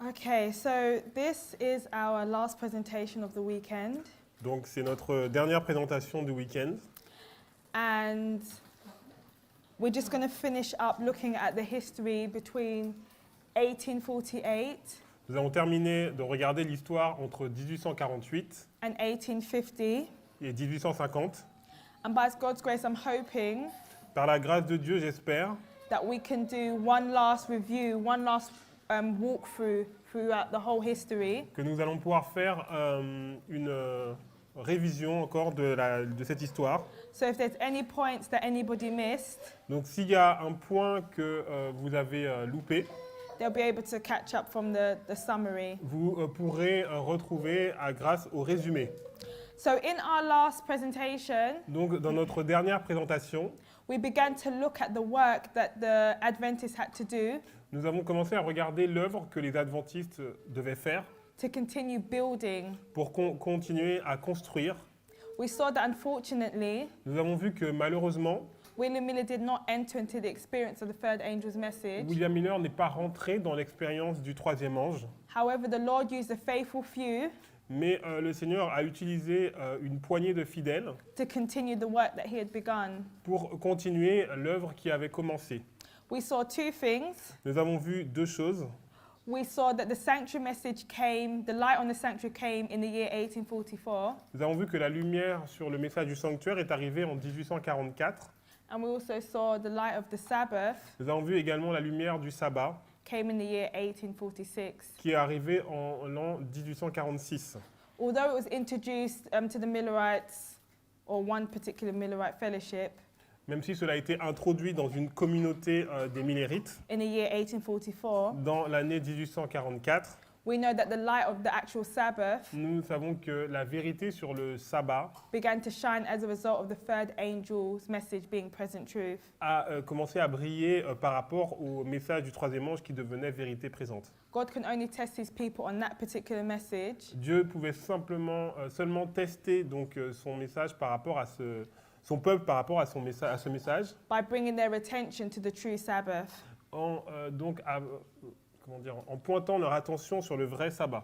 Okay, so this is our last presentation of the weekend, Donc c'est notre dernière présentation du week-end. and we're just going to finish up looking at the history between 1848 Nous avons terminé de regarder l'histoire entre 1848 and 1850, et 1850. and by God's grace, I'm hoping Par la grâce de Dieu, j'espère that we can do one last review, one last walkthrough throughout the whole history, que nous allons pouvoir faire une révision encore de cette histoire. so if there's any points that anybody missed, Donc s'il y a un point que vous avez loupé, they'll be able to catch up from the summary. vous pourrez retrouver grâce au résumé. So in our last presentation, Donc dans notre dernière présentation, we began to look at the work that the Adventists had to do nous avons commencé à regarder l'œuvre que les adventistes devaient faire to continue building. pour continuer à construire. We saw that unfortunately, Nous avons vu que malheureusement, William Miller did not enter into the experience of the third angel's message. William Miller n'est pas rentré dans l'expérience du troisième ange, However, the Lord used a faithful few mais le Seigneur a utilisé une poignée de fidèles to continue the work that he had begun. pour continuer l'œuvre qui avait commencé. We saw two things. Nous avons vu deux choses. We saw that the sanctuary message came, the light on the sanctuary came in the year 1844. Nous avons vu que la lumière sur le message du sanctuaire est arrivée en 1844. And we also saw the light of the Sabbath Nous avons vu également la lumière du sabbat came in the year 1846. qui est arrivée en l'an 1846. Although it was introduced to the Millerites, or one particular Millerite fellowship, Même si cela a été introduit dans une communauté des Millérites in the year 1844, dans l'année 1844, we know that the light of the actual Sabbath nous savons que la vérité sur le sabbat began to shine as a result of the third angel's message being present truth. a commencé à briller par rapport au message du troisième ange qui devenait vérité présente. God can only test his people on that particular message Dieu pouvait seulement tester donc son message par rapport à son peuple par rapport à ce message by bringing their attention to the true Sabbath. en en pointant leur attention sur le vrai sabbat.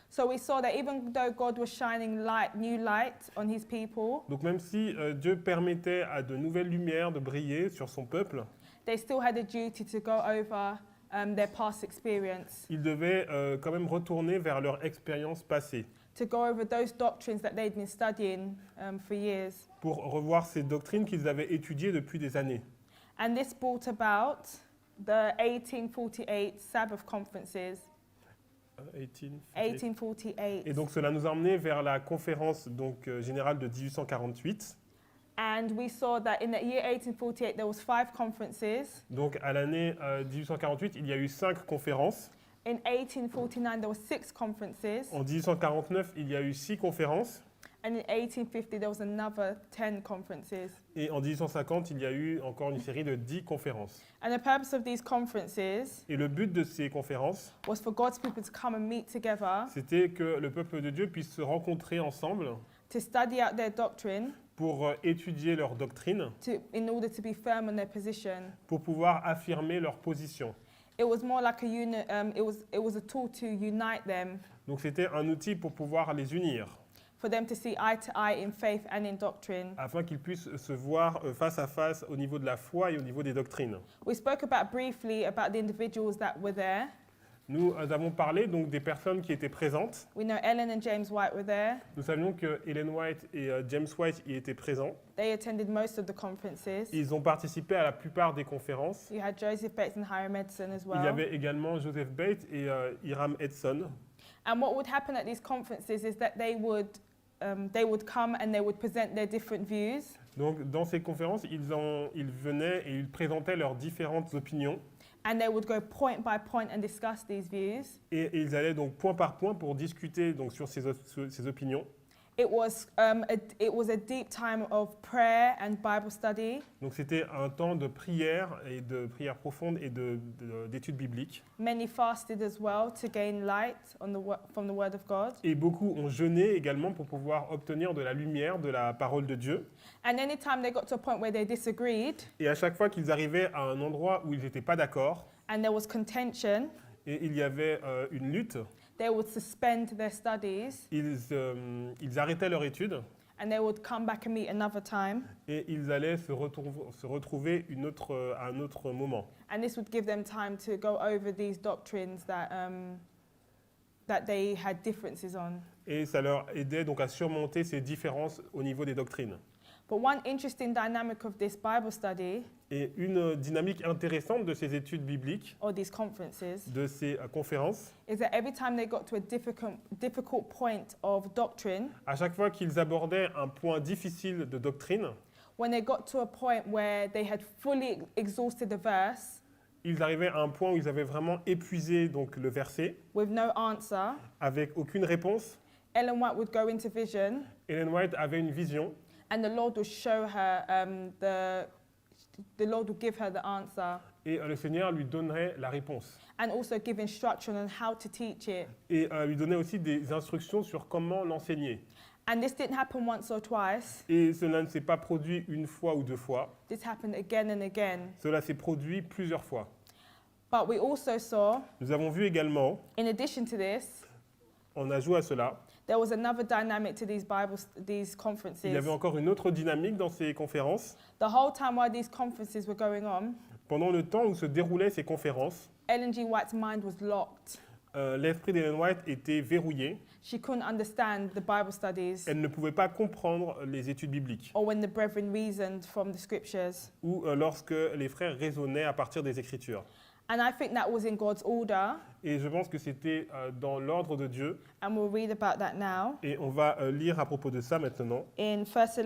So we saw that even though God was shining new light on his people, Donc même si Dieu permettait à de nouvelles lumières de briller sur son peuple, they still had a duty to go over their past experience, ils devaient quand même retourner vers leur expérience passée to go over those doctrines that they'd been studying for years. pour revoir ces doctrines qu'ils avaient étudiées depuis des années. And this brought about the 1848 Sabbath conferences. 1848. Et donc cela nous a emmenés vers la conférence générale de 1848. And we saw that in the year 1848 there was 5 conferences. Donc à l'année 1848, il y a eu 5 conférences. In 1849 there were 6 conferences. En 1849, il y a eu 6 conférences. And in 1850 there was another 10 conferences. Et en 1850, il y a eu encore une série de 10 conférences. And the purpose of these conferences Et le but de ces conférences, was for God's people to come and meet together c'était que le peuple de Dieu puisse se rencontrer ensemble to study out their doctrine pour étudier leur doctrine, in order to be firm on their position. pour pouvoir affirmer leur position. It was more like it was a tool to unite them, Donc c'était un outil pour pouvoir les unir, for them to see eye to eye in faith and in doctrine. afin qu'ils puissent se voir face à face au niveau de la foi et au niveau des doctrines. We spoke briefly about the individuals that were there. Nous avons parlé donc des personnes qui étaient présentes. We know Ellen and James White were there. Nous savions que Ellen White et James White y étaient présents. They attended most of the conferences. Ils ont participé à la plupart des conférences. You had Joseph Bates and Hiram Edson as Il y well. avait également Joseph Bates et Hiram Edson. And what would happen at these conferences is that they would come and they would present their different views. Donc dans ces conférences, ils venaient et ils présentaient leurs différentes opinions. And they would go point by point and discuss these views. Et ils allaient donc point par point pour discuter donc sur ces opinions. It was a deep time of prayer and Bible study. Donc c'était un temps de prière et de prière profonde et d'études bibliques. Many fasted as well to gain light from the Word of God. Et beaucoup ont jeûné également pour pouvoir obtenir de la lumière de la parole de Dieu. And anytime they got to a point where they disagreed Et à chaque fois qu'ils arrivaient à un endroit où ils n'étaient pas d'accord, and there was contention, et il y avait une lutte. they would suspend their studies Ils arrêtaient leur étude and they would come back and meet another time. et ils allaient se retrouver à un autre moment. And this would give them time to go over these doctrines that they had differences on. Et ça leur aidait donc à surmonter ces différences au niveau des doctrines. But one interesting dynamic of this Bible study Et une dynamique intéressante de ces études bibliques, or these conferences de ces conférences, is that every time they got to a difficult point of doctrine, à chaque fois qu'ils abordaient un point difficile de doctrine, when they got to a point where they had fully exhausted the verse ils arrivaient à un point où ils avaient vraiment épuisé donc, le verset, with no answer, avec aucune réponse. Ellen White would go into vision Ellen White avait une vision and the Lord would show her the Lord would give her the answer et le Seigneur lui donnerait la réponse. and also give instruction on how to teach it. Et lui donnait aussi des instructions sur comment l'enseigner. And this didn't happen once or twice. Et cela ne s'est pas produit une fois ou deux fois, This happened again and again. cela s'est produit plusieurs fois. But we also saw, Nous avons vu également, in addition to this, on a joué à cela, there was another dynamic to these il y conferences. avait encore une autre dynamique dans ces conférences. The whole time while these conferences were going on, Pendant le temps où se déroulaient ces conférences, Ellen G. White's mind was locked. l'esprit d'Ellen White était verrouillé. She couldn't understand the Bible studies Elle ne pouvait pas comprendre les études bibliques or when the brethren reasoned from the scriptures. ou lorsque les frères raisonnaient à partir des Écritures. And I think that was in God's order, Et je pense que c'était dans l'ordre de Dieu. and we'll read about that now Et on va lire à propos de ça maintenant. in First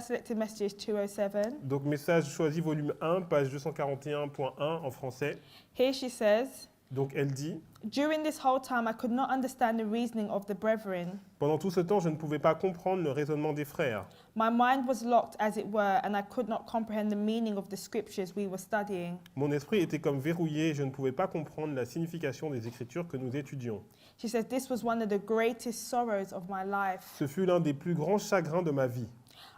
Selected Messages 207. Donc, message choisi, volume 1, page 241.1 en français. Here she says, Donc, elle dit, during this whole time I could not understand the reasoning of the brethren. pendant tout ce temps, je ne pouvais pas comprendre le raisonnement des frères. My mind was locked, as it were, and I could not comprehend the meaning of the scriptures we were studying. Mon esprit était comme verrouillé et je ne pouvais pas comprendre la signification des Écritures que nous étudions. She says, this was one of the greatest sorrows of my life. Ce fut l'un des plus grands chagrins de ma vie.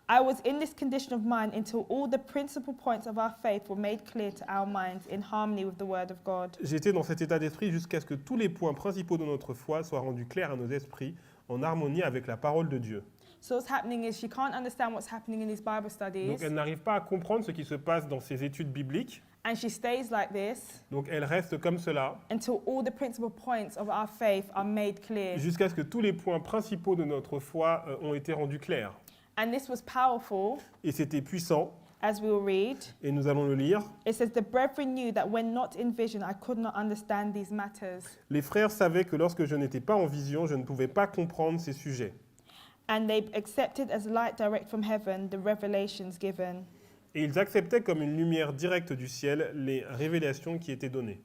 I was in this condition of mind until all the principal points of our faith were made clear to our minds in harmony with the Word of God. J'étais dans cet état d'esprit jusqu'à ce que tous les points principaux de notre foi soient rendus clairs à nos esprits, en harmonie avec la parole de Dieu. So what's happening is she can't understand what's happening in these Bible studies, Donc elle n'arrive pas à comprendre ce qui se passe dans ces études bibliques. and she stays like this Donc elle reste comme cela until all the principal points of our faith are made clear. jusqu'à ce que tous les points principaux de notre foi ont été rendus clairs. And this was powerful, Et c'était puissant, as we will read. et nous allons le lire. It says, the brethren knew that when not in vision, I could not understand these matters. Les frères savaient que lorsque je n'étais pas en vision, je ne pouvais pas comprendre ces sujets. And they accepted as light direct from heaven the revelations given. Et ils acceptaient comme une lumière directe du ciel les révélations qui étaient données.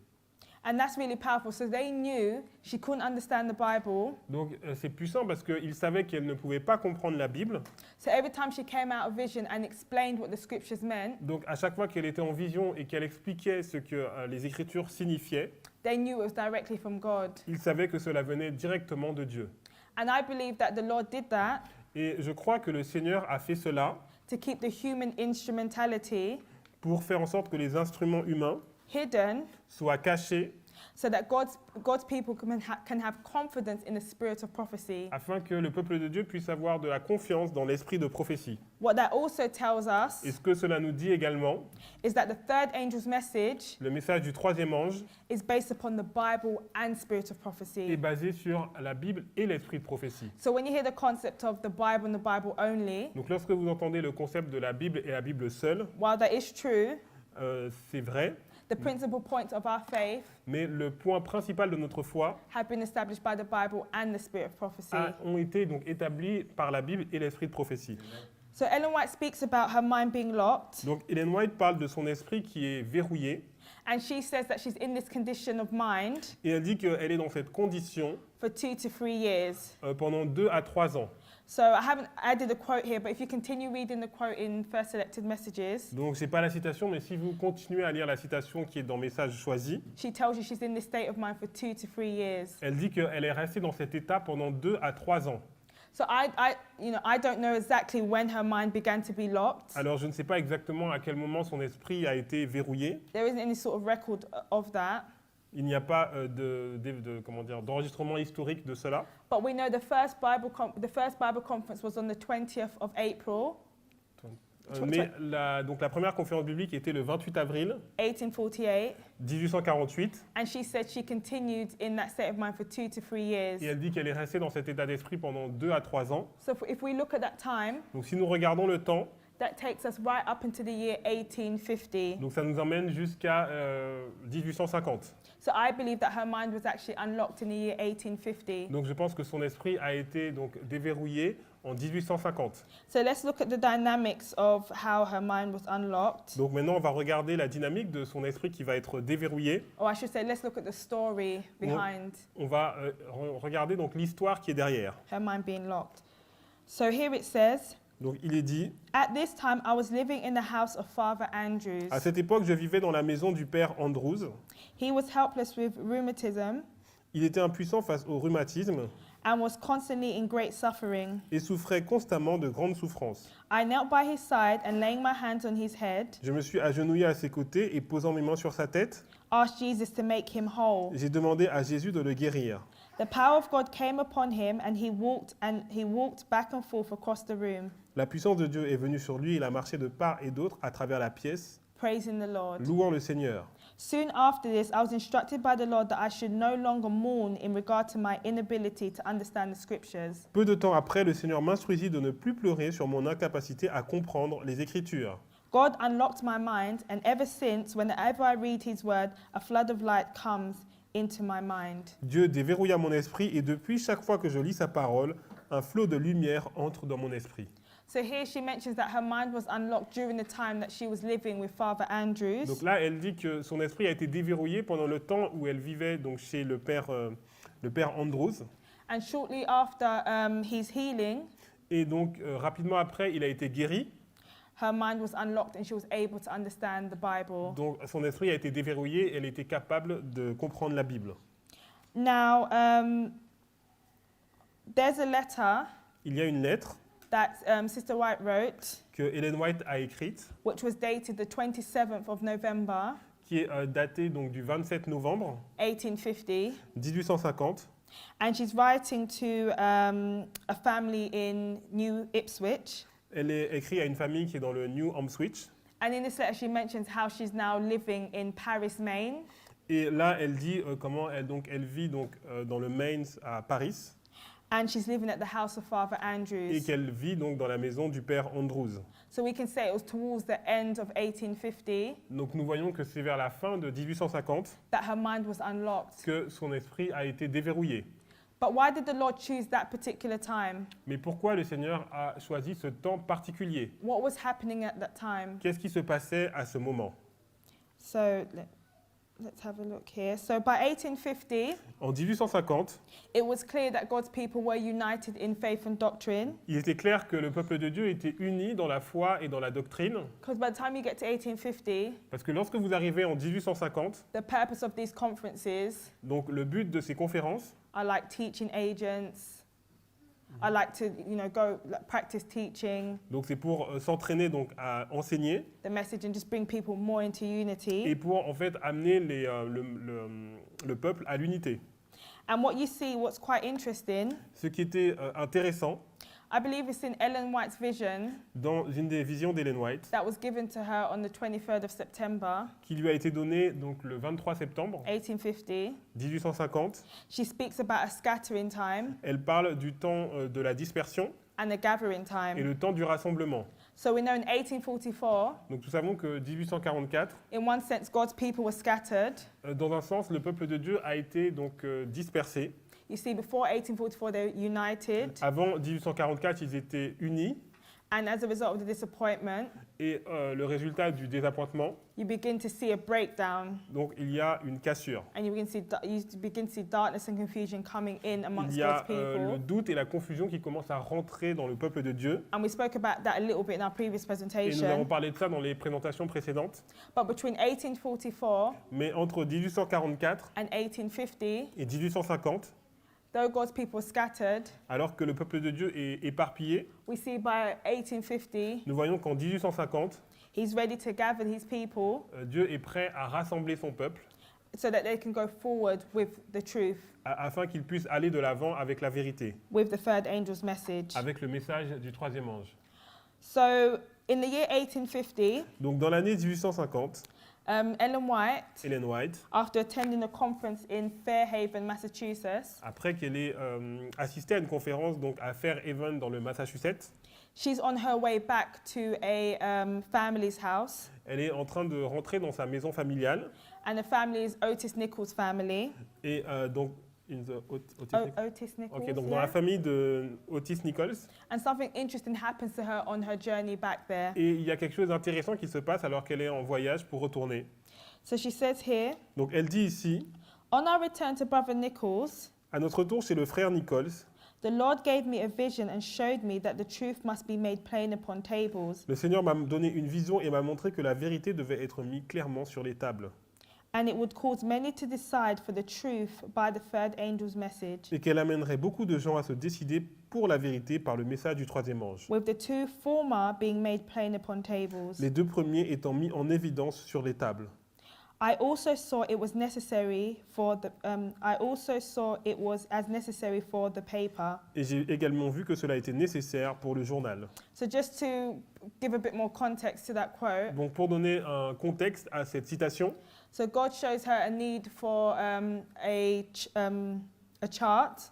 And that's really powerful. So they knew she couldn't understand the Bible. Donc c'est puissant parce qu'ils savaient qu'elle ne pouvait pas comprendre la Bible. So every time she came out of vision and explained what the scriptures meant, Donc à chaque fois qu'elle était en vision et qu'elle expliquait ce que les Écritures signifiaient, they knew it was directly from God. ils savaient que cela venait directement de Dieu. And I believe that the Lord did that Et je crois que le Seigneur a fait cela to keep the human instrumentality pour faire en sorte que les instruments humains hidden soient cachés so that God's people can have confidence in the spirit of prophecy. afin que le peuple de Dieu puisse avoir de la confiance dans l'esprit de prophétie. What that also tells us Et ce que cela nous dit également, is that the third angel's message le message du troisième ange is based upon the Bible and spirit of est prophecy. basé sur la Bible et l'esprit de prophétie. So when you hear the concept of the Bible and the Bible only, Donc lorsque vous entendez le concept de la Bible et la Bible seule, while that is true, c'est vrai, the principal points of our faith mais le point principal de notre foi have been established by the Bible and the spirit of prophecy. ont été donc établis par la Bible et l'esprit de prophétie. So Ellen White speaks about her mind being locked, Donc Ellen White parle de son esprit qui est verrouillé and she says that she's in this condition of mind et elle dit qu'elle est dans cette condition for 2 to 3 years. pendant 2 à 3 ans. So I haven't added a quote here, but if you continue reading the quote in First Selected Messages, Donc c'est pas la citation, mais si vous continuez à lire la citation qui est dans Message choisi, she tells you she's in this state of mind for 2 to 3 years. elle dit qu'elle est restée dans cet état pendant 2 à 3 ans. So I don't know exactly when her mind began to be locked. Alors je ne sais pas exactement à quel moment son esprit a été verrouillé. There isn't any sort of record of that. Il n'y a pas comment dire, d'enregistrement historique de cela. But we know the first Bible conference was on the 20th of April, Mais donc la première conférence biblique était le 28 avril 1848, 1848. and she said she continued in that state of mind for 2 to 3 years. Et elle dit qu'elle est restée dans cet état d'esprit pendant 2 à 3 ans. So if we look at that time, Donc si nous regardons le temps, that takes us right up into the year 1850. donc ça nous emmène jusqu'à 1850. So I believe that her mind was actually unlocked in the year 1850. Donc je pense que son esprit a été donc déverrouillé en 1850. So let's look at the dynamics of how her mind was unlocked. Donc maintenant on va regarder la dynamique de son esprit qui va être déverrouillé. Or I should say, let's look at the story behind On va regarder donc l'histoire qui est derrière. her mind being locked. So here it says, Donc il est dit: at this time I was living in the house of Father Andrews. à cette époque je vivais dans la maison du père Andrews. He was helpless with rheumatism Il était impuissant face au rhumatisme and was constantly in great suffering. et souffrait constamment de grandes souffrances. I knelt by his side and laying my hands on his head, Je me suis agenouillé à ses côtés et posant mes mains sur sa tête, asked Jesus to make him whole. j'ai demandé à Jésus de le guérir. The power of God came upon him and he walked back and forth across the room, La puissance de Dieu est venue sur lui et il a marché de part et d'autre à travers la pièce, praising the Lord. louant le Seigneur. Soon after this, I was instructed by the Lord that I should no longer mourn in regard to my inability to understand the scriptures. Peu de temps après, le Seigneur m'instruisit de ne plus pleurer sur mon incapacité à comprendre les Écritures. God unlocked my mind, and ever since, whenever I read his word, a flood of light comes into my mind. Dieu déverrouilla mon esprit et depuis, chaque fois que je lis sa parole, un flot de lumière entre dans mon esprit. So here she mentions that her mind was unlocked during the time that she was living with Father Andrews. Donc là, elle dit que son esprit a été déverrouillé pendant le temps où elle vivait donc chez le père Andrews. And shortly after his healing, Et donc, rapidement après, il a été guéri. her mind was unlocked and she was able to understand the Bible. Donc, son esprit a été déverrouillé et elle était capable de comprendre la Bible. Now, there's a letter Il y a une lettre that Sister White wrote, que Ellen White a écrite, which was dated the 27th of November, qui est datée donc du 27 novembre 1850. 1850. And she's writing to a family in New Ipswich. Elle est écrite à une famille qui est dans le New Ipswich. And in this letter, she mentions how she's now living in Paris, Maine. Et là, elle dit comment elle vit donc, dans le Maine à Paris And she's living at the house of Father et Andrews. qu'elle vit donc dans la maison du père Andrews. So we can say it was towards the end of 1850 Donc nous voyons que c'est vers la fin de 1850 that her mind was unlocked. que son esprit a été déverrouillé. But why did the Lord choose that particular time? Mais pourquoi le Seigneur a choisi ce temps particulier? What was happening at that time? Qu'est-ce qui se passait à ce moment? So let's have a look here. So by 1850, En 1850, it was clear that God's people were united in faith and doctrine. il était clair que le peuple de Dieu était uni dans la foi et dans la doctrine, Because by the time you get to 1850, parce que lorsque vous arrivez en 1850, the purpose of these conferences donc le but de ces conférences, are like teaching agents. I like to, go practice teaching donc c'est pour s'entraîner donc à enseigner the message and just bring people more into et unity. pour en fait amener le peuple à l'unité. And what you see, what's quite interesting, Ce qui était intéressant I believe it's in Ellen White's vision dans une des visions d'Ellen White, that was given to her on the 23rd of September, qui lui a été donnée donc le 23 septembre 1850. 1850. She speaks about a scattering time Elle parle du temps de la dispersion and a gathering et time. le temps du rassemblement. So we know in 1844, Donc nous savons que 1844, in one sense, God's people were scattered. dans un sens, le peuple de Dieu a été donc dispersé. You see, before 1844, they were united. Avant 1844, ils étaient unis And as a result of the disappointment, et le résultat du désappointement, you begin to see a breakdown. donc il y a une cassure. And you begin to see darkness and confusion coming in Il amongst y God's a le people. doute et la confusion qui commencent à rentrer dans le peuple de Dieu. And we spoke about that a little bit in our previous Et nous avons presentation. parlé de ça dans les présentations précédentes. But between 1844 Mais entre 1844 and 1850, et 1850, though God's people were scattered, alors que le peuple de Dieu est éparpillé, we see by 1850, nous voyons qu'en 1850, he's ready to gather his people Dieu est prêt à rassembler son peuple so that they can go forward with the truth, afin qu'ils puissent aller de l'avant avec la vérité, with the third angel's message. avec le message du troisième ange. So in the year 1850, Donc dans l'année 1850, Ellen White, Ellen White, after attending a conference in Fairhaven, Massachusetts, après qu'elle ait assisté à une conférence donc, à Fairhaven dans le Massachusetts, she's on her way back to a family's house, elle est en train de rentrer dans sa maison familiale. and the family is Otis Nichols' family. Et donc, in the Otis Nichols. Ok, donc yeah? dans la famille de Otis Nichols. And something interesting happens to her on her journey back there. Et il y a quelque chose d'intéressant qui se passe alors qu'elle est en voyage pour retourner. So she says here, Donc elle dit ici, on our return to Brother Nichols, à notre retour chez le frère Nichols, the Lord gave me a vision and showed me that the truth must be made plain upon tables, le Seigneur m'a donné une vision et m'a montré que la vérité devait être mise clairement sur les tables. and it would cause many to decide for the truth by the third angel's message, Et qu'elle amènerait beaucoup de gens à se décider pour la vérité par le message du troisième ange. with the two former being made plain upon tables. Les deux premiers étant mis en évidence sur les tables. I also saw it was necessary for the as necessary for the paper. Et j'ai également vu que cela était nécessaire pour le journal. So just to give a bit more context to that quote, Donc pour donner un contexte à cette citation, so God shows her a need for a chart,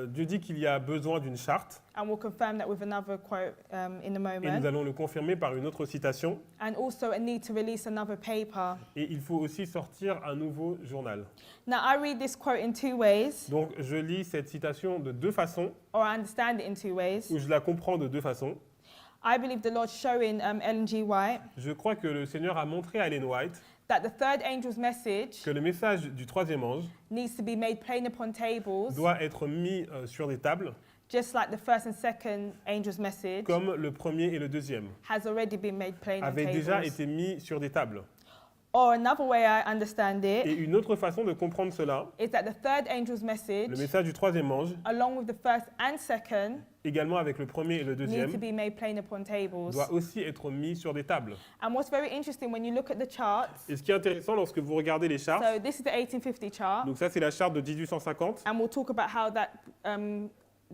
Dieu dit qu'il y a besoin d'une charte, and we'll confirm that with another quote in a et nous moment, allons le confirmer par une autre citation, and also a need to release another paper. et il faut aussi sortir un nouveau journal. Now I read this quote in two ways, Donc je lis cette citation de deux façons, or I understand it in two ways. ou je la comprends de deux façons. I believe the Lord showing Ellen G. White Je crois que le Seigneur a montré à Ellen White that the third angel's message que le message du troisième ange needs to be made plain upon tables, doit être mis sur des tables, just like the first and second angel's message comme le premier et le deuxième has already been made plain on avaient déjà tables. été mis sur des tables. Or another way I understand Et it une autre façon de comprendre cela, is that the third angel's le message, message du troisième ange, along with the first and second, également avec le premier et le need to deuxième, be made plain upon tables. doit aussi être mis sur des tables. And what's very interesting when you look at the charts, Et ce qui est intéressant lorsque vous regardez les chartes, so this is the 1850 chart, donc ça c'est la charte de 1850, and we'll talk about how that,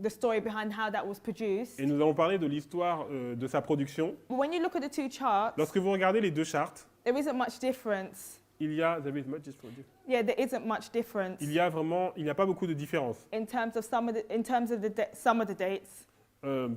the story behind how that was produced. et nous allons parler de l'histoire de sa production. But when you look at the two charts, Lorsque vous regardez les deux chartes, there isn't much difference. il y a, there is much difference. Yeah, there isn't much difference Il y a vraiment, il n'y a pas beaucoup de différence in terms of some of the dates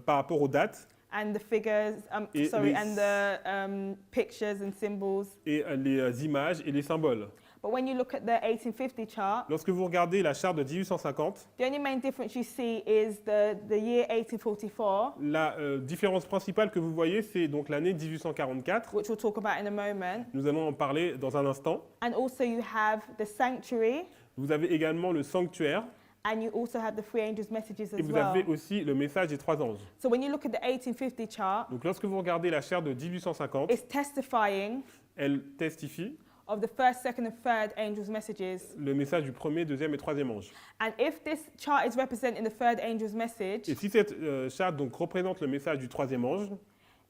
par rapport aux dates and the figures, Et sorry, les- and the pictures and symbols. et les images et les symboles. But when you look at the 1850 chart, Lorsque vous regardez la charte de 1850, the only main difference you see is the year 1844, la différence principale que vous voyez, c'est donc l'année 1844. which we'll talk about in a moment. Nous allons en parler dans un instant. And also you have the sanctuary, Vous avez également le sanctuaire and you also have the three angels' messages et as vous well. avez aussi le message des trois anges. So when you look at the 1850 chart, Donc lorsque vous regardez la charte de 1850, it's testifying elle testifie of the first, second, and third angels' messages. le message du premier, deuxième et troisième ange. And if this chart is representing the third angel's message, Et si cette charte donc représente le message du troisième ange,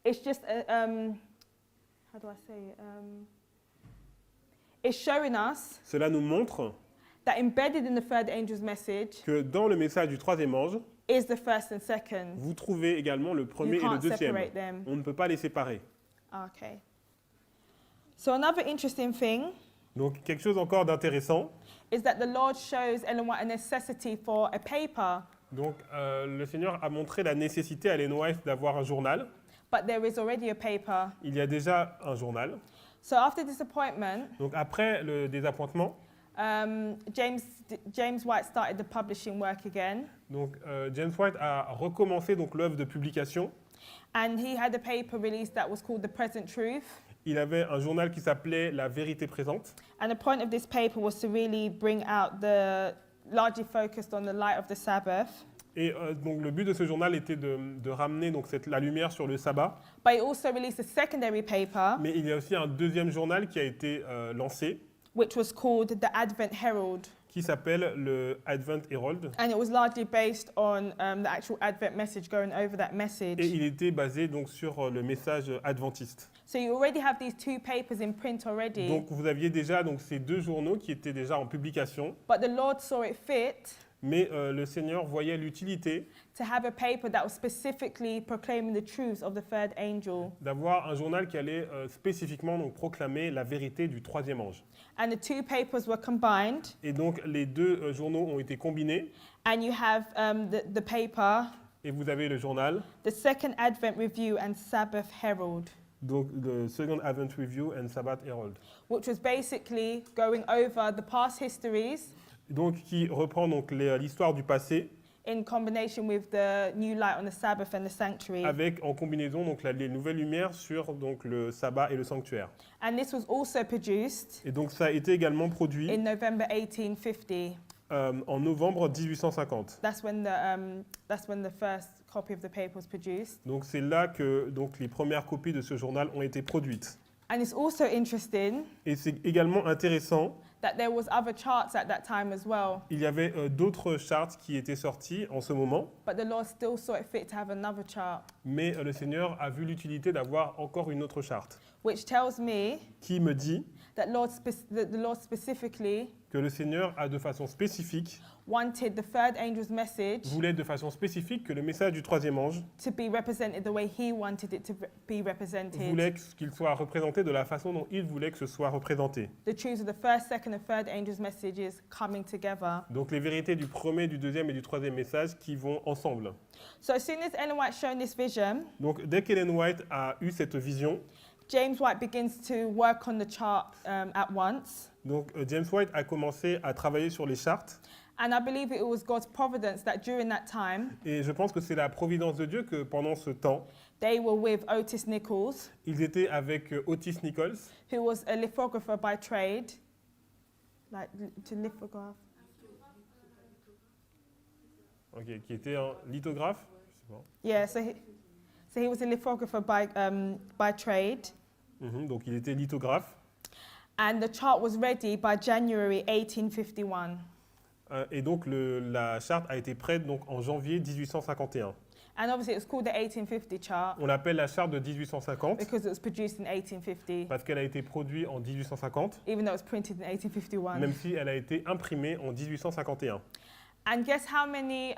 it's just how do I say it? It's showing us cela nous montre that embedded in the third angel's message que dans le message du troisième ange, is the first and second. vous trouvez également le premier You et le can't deuxième. separate them. On ne peut pas les séparer. Okay. So another interesting thing Donc quelque chose encore d'intéressant. is that the Lord shows Ellen White a necessity for a paper, Donc le Seigneur a montré la nécessité à Ellen White d'avoir un journal. but there is already a paper. Il y a déjà un journal. So after this appointment, Donc après le désappointement, James White started the publishing work again, donc James White a recommencé donc l'œuvre de publication. and he had a paper released that was called The Present Truth. Il avait un journal qui s'appelait La Vérité Présente. And the point of this paper was to really bring out largely focused on the light of the Sabbath. Et donc le but de ce journal était de ramener donc la lumière sur le sabbat. But he also released a secondary paper, Mais il y a aussi un deuxième journal qui a été lancé, which was called The Advent Herald. qui s'appelle le Advent Herald. And it was largely based on the actual Advent message, going over that Et message. il était basé donc sur le message adventiste. So you already have these two papers in print already, Donc vous aviez déjà donc, ces deux journaux qui étaient déjà en publication, but the Lord saw it fit mais le Seigneur voyait l'utilité to have a paper that was specifically proclaiming the truths of the third angel. d'avoir un journal qui allait spécifiquement donc, proclamer la vérité du troisième ange. And the two papers were combined, Et donc les deux journaux ont été combinés, and you have the paper, et vous avez le journal, the Second Advent Review and Sabbath Herald, donc le Second Advent Review and Sabbath Herald, which was basically going over the past histories donc qui reprend donc l'histoire du passé in combination with the new light on the Sabbath and the sanctuary. avec en combinaison donc les nouvelles lumières sur donc le sabbat et le sanctuaire. And this was also produced Et donc ça a été également produit in November 1850. en novembre 1850. That's when the first copy of the paper was produced. Donc c'est là que donc les premières copies de ce journal ont été produites. And it's also interesting Et c'est également intéressant, that there was other charts at that time as well, il y avait d'autres charts qui étaient sortis en ce moment, but the Lord still saw it fit to have another chart, mais le Seigneur a vu l'utilité d'avoir encore une autre charte which tells me qui me dit that the Lord specifically que le Seigneur a de façon spécifique, wanted the third angel's message voulait de façon spécifique que le message du troisième ange to be represented the way he wanted it to be represented. voulait qu'il soit représenté de la façon dont il voulait que ce soit représenté. The truths of the first, second, and third angel's messages coming together. Donc les vérités du premier, du deuxième et du troisième message qui vont ensemble. So as soon as Ellen White shown this vision, Donc dès qu'Ellen White a eu cette vision, James White begins to work on the chart at once. donc James White a commencé à travailler sur les chartes. And I believe it was God's providence that during that time, Et je pense que c'est la providence de Dieu que pendant ce temps, they were with Otis Nichols, ils étaient avec Otis Nichols, who was a lithographer by trade, like to lithograph. qui était un lithographe. Je sais pas. Yeah, so he was a lithographer by trade. Donc il était lithographe. And the chart was ready by January 1851. Et donc la charte a été prête donc, en janvier 1851. And obviously it was called the 1850 chart On l'appelle la charte de 1850 because it was produced in 1850, parce qu'elle a été produite en 1850, even though it was printed in 1851. même si elle a été imprimée en 1851. And guess how many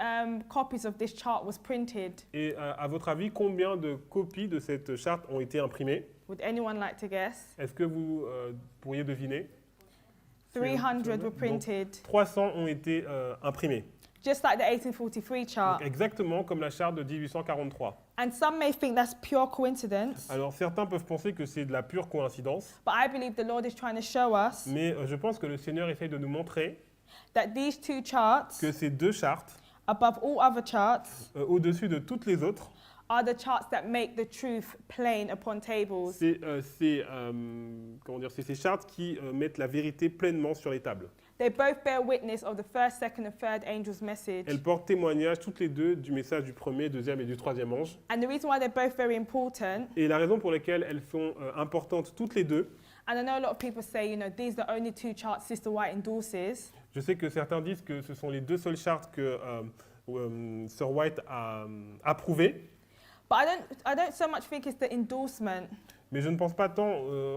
copies of this chart was printed? Et à votre avis, combien de copies de cette charte ont été imprimées? Would anyone like to guess? Est-ce que vous pourriez deviner? 300 were Donc, printed, 300 ont été imprimées. just like the 1843 chart. Donc, exactement comme la charte de 1843. And some may think that's pure coincidence, Alors certains peuvent penser que c'est de la pure coïncidence, but I believe the Lord is trying to show us mais je pense que le Seigneur essaye de nous montrer that these two charts, que ces deux chartes, above all other charts, au-dessus de toutes les autres, are the charts that make the truth plain upon tables. comment dire, c'est ces chartes qui mettent la vérité pleinement sur les tables. They both bear witness of the first, second, and third angel's message. Elles portent témoignage toutes les deux du message du premier, deuxième et du troisième ange. And the reason why they're both very important, Et la raison pour laquelle elles sont importantes toutes les deux, and I know a lot of people say, you know, these are the only two charts Sister White endorses, je sais que certains disent que ce sont les deux seules chartes que Sir White a approuvées, but I don't so much think it's the endorsement, mais je ne pense pas tant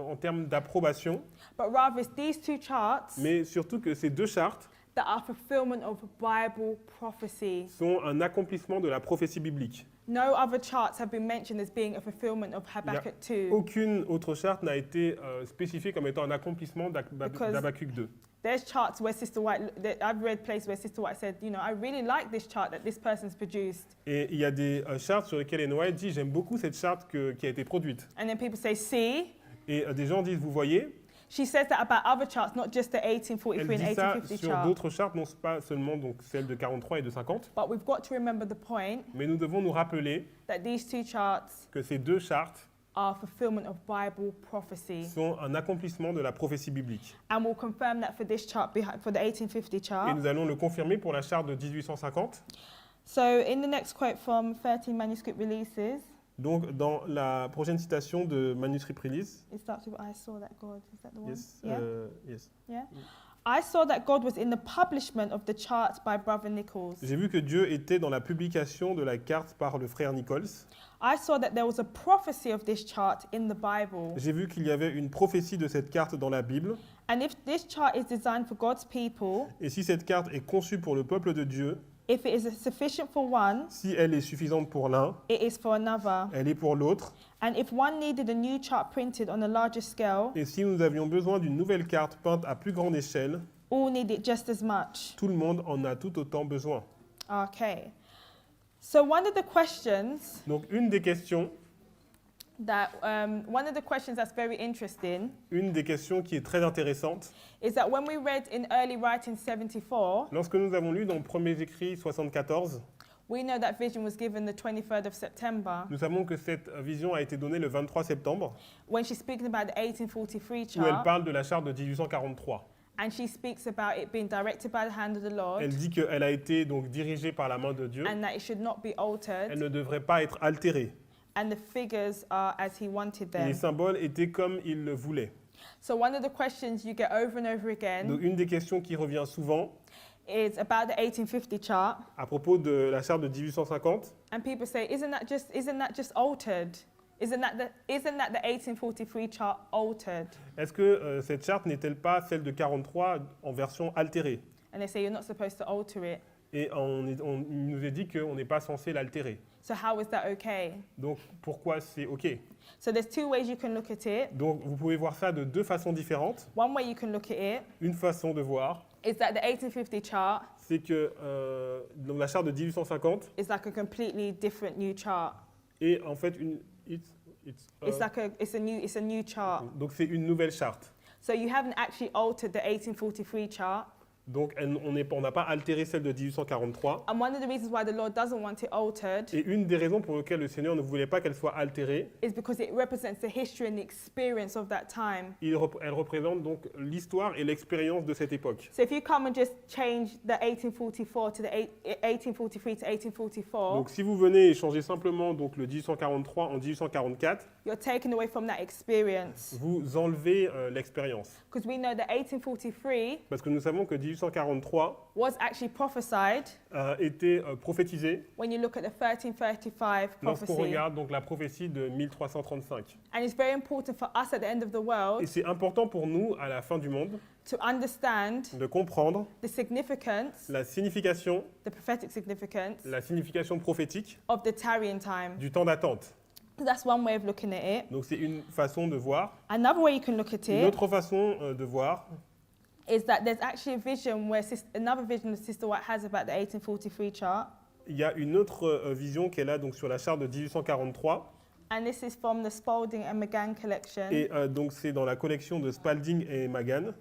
en termes d'approbation, but rather it's these two charts mais surtout que ces deux chartes that are fulfillment of Bible prophecy. sont un accomplissement de la prophétie biblique. No other charts have been mentioned as being a fulfillment of Habakkuk 2. Aucune autre charte n'a été spécifiée comme étant un accomplissement Because- d'Habakkuk 2. There's charts where Sister White, I've read places where Sister White said, you know, I really like this chart that this person's produced. Et il y a des chartes sur lesquelles Ellen White dit « j'aime beaucoup cette charte qui a été produite And then people say, see, ». Et des gens disent « vous voyez ». she says that about other charts, not just the Elle 1843 and dit ça 1850 sur chart. d'autres chartes, non pas seulement donc celles de 43 et de 50, But we've got to remember the point mais nous devons nous rappeler that these two charts que ces deux chartes are fulfillment of Bible prophecy. sont un accomplissement de la prophétie biblique. And we'll confirm that for this chart, for the 1850 Et chart. nous allons le confirmer pour la charte de 1850. So in the next quote from 13 manuscript releases, Donc dans la prochaine citation de Manuscript Release, it starts with, I saw that God. Is that the one? yes, Yeah? yes. Yeah. I saw that God was in the publishment of the chart by Brother Nichols. J'ai vu que Dieu était dans la publication de la carte par le frère Nichols. I saw that there was a prophecy of this chart in the Bible. J'ai vu qu'il y avait une prophétie de cette carte dans la Bible. And if this chart is designed for God's people, Et si cette carte est conçue pour le peuple de Dieu, if it is sufficient for one, si elle est suffisante pour l'un, it is for another. elle est pour l'autre. And if one needed a new chart printed on a larger scale, Et si nous avions besoin d'une nouvelle carte peinte à plus grande échelle, all need it just as much. tout le monde en a tout autant besoin. Okay. So one of the questions Donc une des questions that's very interesting Une des questions qui est très intéressante, is that when we read in early writing 74, lorsque nous avons lu dans le premier écrit 74, we know that vision was given the 23rd of September. nous savons que cette vision a été donnée le 23 septembre, When she's speaking about the 1843 où elle chart, parle de la charte de 1843. and she speaks about it being directed by the hand of the Lord, Elle dit qu'elle a été donc dirigée par la main de Dieu. and that it should not be altered, Elle ne devrait pas être altérée. and the figures are as he wanted Et les them. symboles étaient comme il le voulait. So one of the questions you get over and over again Donc une des questions qui revient souvent is about the 1850 chart, à propos de la charte de 1850, and people say, isn't that just altered? Isn't that the 1843 chart altered? est-ce que cette charte n'est-elle pas celle de 43 en version altérée? And they say you're not supposed to alter it. Et il nous est dit qu'on n'est pas censé l'altérer. So how is that okay? Donc pourquoi c'est OK? So there's two ways you can look at it. Donc vous pouvez voir ça de deux façons différentes. One way you can look at it Une façon de voir, is that the 1850 chart c'est que dans la charte de 1850 is like a completely different new chart. est en fait It's a new chart. donc c'est une nouvelle charte. So you haven't actually altered the 1843 chart. Donc on n'a pas altéré celle de 1843. And one of the reasons why the Lord doesn't want it altered Et une des raisons pour lesquelles le Seigneur ne voulait pas qu'elle soit altérée, is because it represents the history and the experience of that time. elle représente donc l'histoire et l'expérience de cette époque. So if you come and just change the 1844 to the 1843 to 1844, Donc si vous venez et changez simplement donc le 1843 en 1844, you're taken away from that experience. vous enlevez l'expérience. Because we know that 1843 Parce que nous savons que 1843 was actually prophesied a été prophétisé when you look at the 1335 lorsqu'on prophecy. regarde donc la prophétie de 1335. And it's very important for us at the end of the world Et c'est important pour nous, à la fin du monde, to understand de comprendre the significance, la signification the significance prophétique of the tarrying time. du temps d'attente. That's one way of looking at it. Donc c'est une façon de voir. Another way you can look at Une it autre façon de voir, is that there's actually a vision where another vision that Sister White has about the 1843 chart. il y a une autre vision qu'elle a donc sur la charte de 1843. And this is from the Spalding and McGann collection. Et donc c'est dans la collection de Spalding et Magan.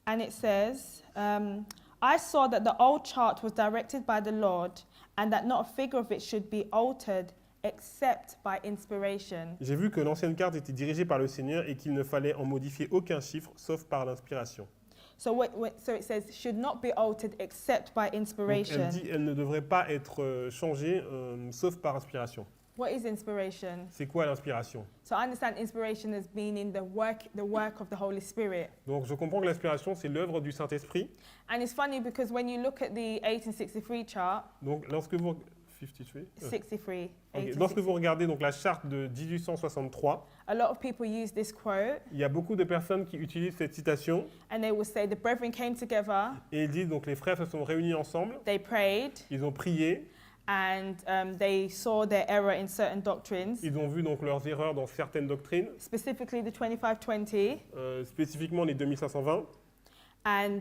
And it says, I saw that the old chart was directed by the Lord and that not a figure of it should be altered except by inspiration. J'ai vu que l'ancienne carte était dirigée par le Seigneur et qu'il ne fallait en modifier aucun chiffre sauf par l'inspiration. So it says should not be altered except by Donc, elle inspiration. dit elle ne devrait pas être changée sauf par inspiration. What is inspiration? C'est quoi l'inspiration? So I understand inspiration as meaning the work of the Holy Spirit. Donc je comprends que l'inspiration c'est l'œuvre du Saint-Esprit. And it's funny because when you look at the 1863 chart, Donc lorsque vous 53, 63, ok. 1863, Lorsque vous regardez donc la charte de 1863, a lot of people use this quote il y a beaucoup de personnes qui utilisent cette citation and they will say the brethren came together, et ils disent donc les frères se sont réunis ensemble, they prayed, ils ont prié, and they saw their error in certain doctrines, ils ont vu donc leurs erreurs dans certaines doctrines, specifically the 2520, spécifiquement les 2520, and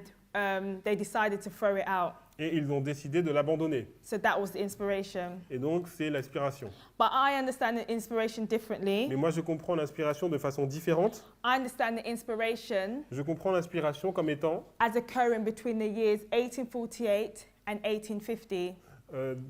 they decided to throw it out. et ils ont décidé de l'abandonner. So that was the inspiration. Et donc c'est l'inspiration. But I understand the inspiration differently. Mais moi je comprends l'inspiration de façon différente. I understand the inspiration Je comprends l'inspiration comme étant as occurring between the years 1848 and 1850,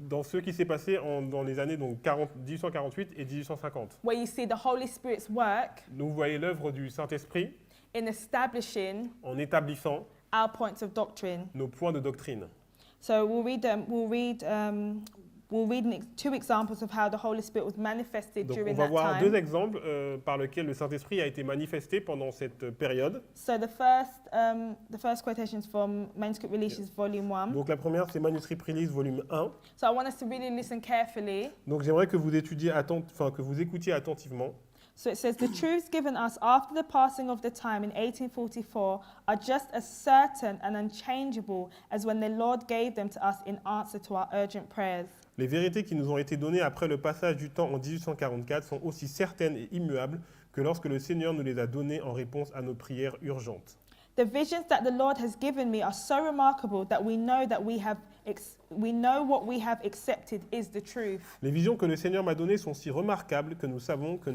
dans ce qui s'est passé dans les années donc 1848 et 1850. where you see the Holy Spirit's work Donc vous voyez l'œuvre du Saint-Esprit in establishing en établissant our points of doctrine. nos points de doctrine. So we'll read we'll read two examples of how the Holy Spirit was manifested Donc on during va that voir deux time. exemples par lesquels le Saint-Esprit a été manifesté pendant cette période. So the first quotation is from Manuscript Releases Volume 1. Donc la première, c'est Manuscrit Release, volume 1. So I want us to really listen carefully. Donc j'aimerais que vous que vous écoutiez attentivement. So it says, the truths given us after the passing of the time in 1844 are just as certain and unchangeable as when the Lord gave them to us in answer to our urgent prayers. Les vérités qui nous ont été données après le passage du temps en 1844 sont aussi certaines et immuables que lorsque le Seigneur nous les a données en réponse à nos prières urgentes. The visions that the Lord has given me are so remarkable that we know what we have accepted is the truth. Les visions que le Seigneur m'a données sont si remarquables que nous savons que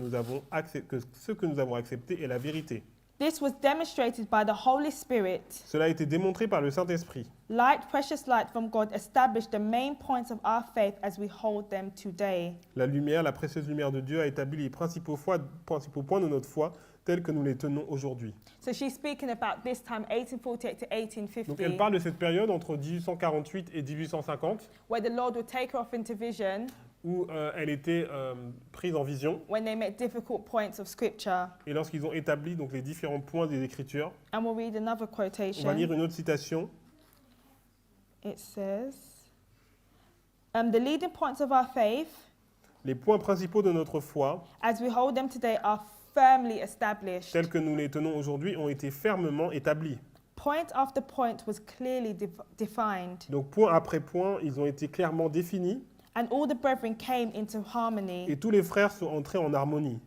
ce que nous avons accepté est la vérité. This was demonstrated by the Holy Spirit. Cela a été démontré par le Saint-Esprit. Light, precious light from God established the main points of our faith as we hold them today. La lumière, la précieuse lumière de Dieu a établi les principaux points de notre foi tels que nous les tenons aujourd'hui. So she's speaking about this time, 1848 to Donc elle 1850, parle de cette période entre 1848 et 1850 where the Lord would take her off into vision où elle était prise en vision when they met difficult points of Scripture. et lorsqu'ils ont établi donc les différents points des Écritures. And we'll read another On va quotation. lire une autre citation. It says, the leading points of our faith, Les points principaux de notre foi, as we hold them today, are firmly established. tels que nous les tenons aujourd'hui, ont été fermement établis. Point after point was clearly defined, Donc point après point, ils ont été clairement définis and all the brethren came into harmony. et tous les frères sont entrés en harmonie.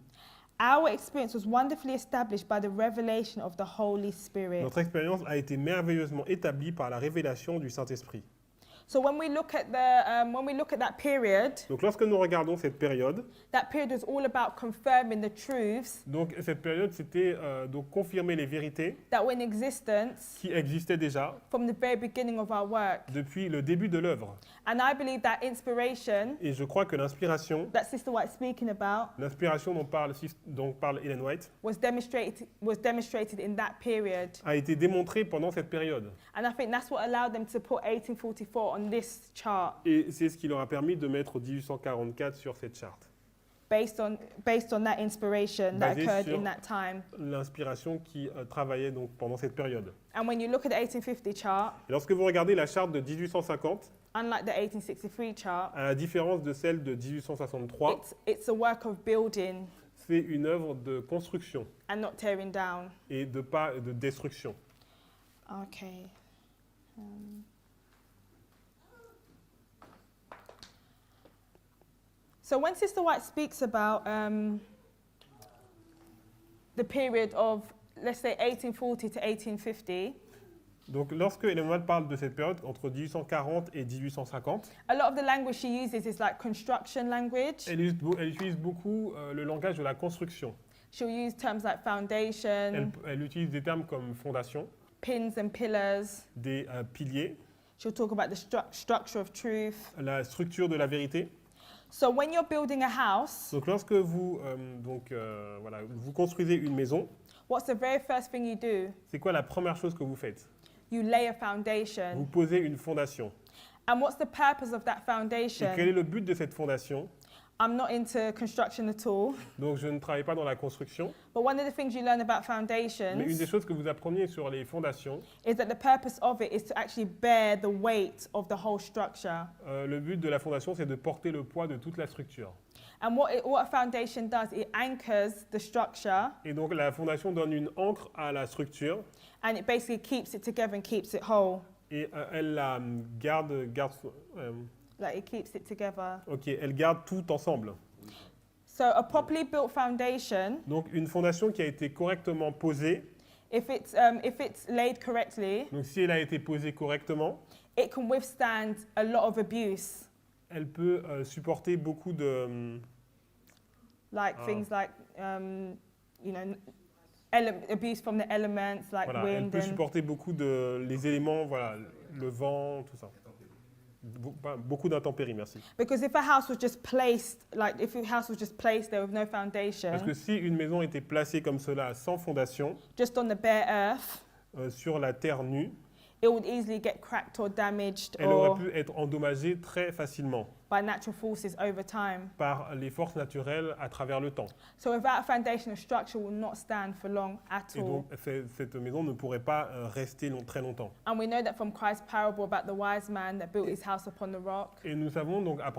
Our experience was wonderfully established by the revelation of the Holy Spirit. Notre expérience a été merveilleusement établie par la révélation du Saint-Esprit. So when we look at that period Donc lorsque nous regardons cette période, was all about confirming the truths donc cette période c'était donc confirmer les vérités that were in existence qui existaient déjà from the very beginning of our work. depuis le début de l'œuvre. And I believe that inspiration Et je crois que l'inspiration speaking about dont parle Ellen White was demonstrated in that period. a été démontrée pendant cette période. And I think that's what allowed them to put 1844 on this chart Et c'est ce qui leur a permis de mettre 1844 sur cette charte. based on that inspiration that Basé occurred sur in that time. L'inspiration qui travaillait donc pendant cette période. And when you look at the 1850 chart, Et lorsque vous regardez la charte de 1850, unlike the 1863 chart, à la différence de celle de 1863, it's a work of building c'est une œuvre de construction and not tearing down. et pas de destruction. Okay. So when Sister White speaks about the period of, let's say, 1840 to 1850, Donc lorsque Ellen White parle de cette période entre 1840 et 1850, a lot of the language she uses is like construction language. elle utilise beaucoup le langage de la construction. She'll use terms like foundation, Elle utilise des termes comme fondation, pins and pillars. des piliers, She'll talk about the structure of truth. la structure de la vérité. So when you're building a house, Donc lorsque vous vous construisez une maison, what's the very first thing you do? c'est quoi la première chose que vous faites? You lay a Vous foundation. posez une fondation. And what's the purpose of that Et quel foundation? est le but de cette fondation? I'm not into construction at all, Donc je ne travaille pas dans la construction, but one of the things you learn about mais une des foundations choses que vous appreniez sur les fondations, is that the purpose of it is to actually bear the weight of the whole structure. le but de la fondation, c'est de porter le poids de toute la structure. And what a foundation does, it anchors the structure Et donc la fondation donne une ancre à la structure and it basically keeps it together and keeps it whole. et elle la garde Like it keeps it together. elle garde tout ensemble. So a properly built foundation, Donc une fondation qui a été correctement posée, if it's laid correctly, donc si elle a été posée correctement, it can withstand a lot of abuse, elle peut supporter beaucoup de like things like abuse from the elements like voilà, elle wind peut and supporter beaucoup de les éléments, voilà, le vent, tout ça. Beaucoup d'intempéries, merci. because if a house was just placed there with no foundation, Parce que si une maison était placée comme cela, sans fondation, just on the bare earth, sur la terre nue, it would easily get cracked or damaged Elle aurait or pu être endommagée très facilement by natural forces over time. par les forces naturelles à travers le temps. So without a foundation, a structure will not stand for long at Et all. donc, cette maison ne pourrait pas rester très longtemps. And we know that from Christ's parable about the wise man that built his house upon the rock. Et nous savons donc, à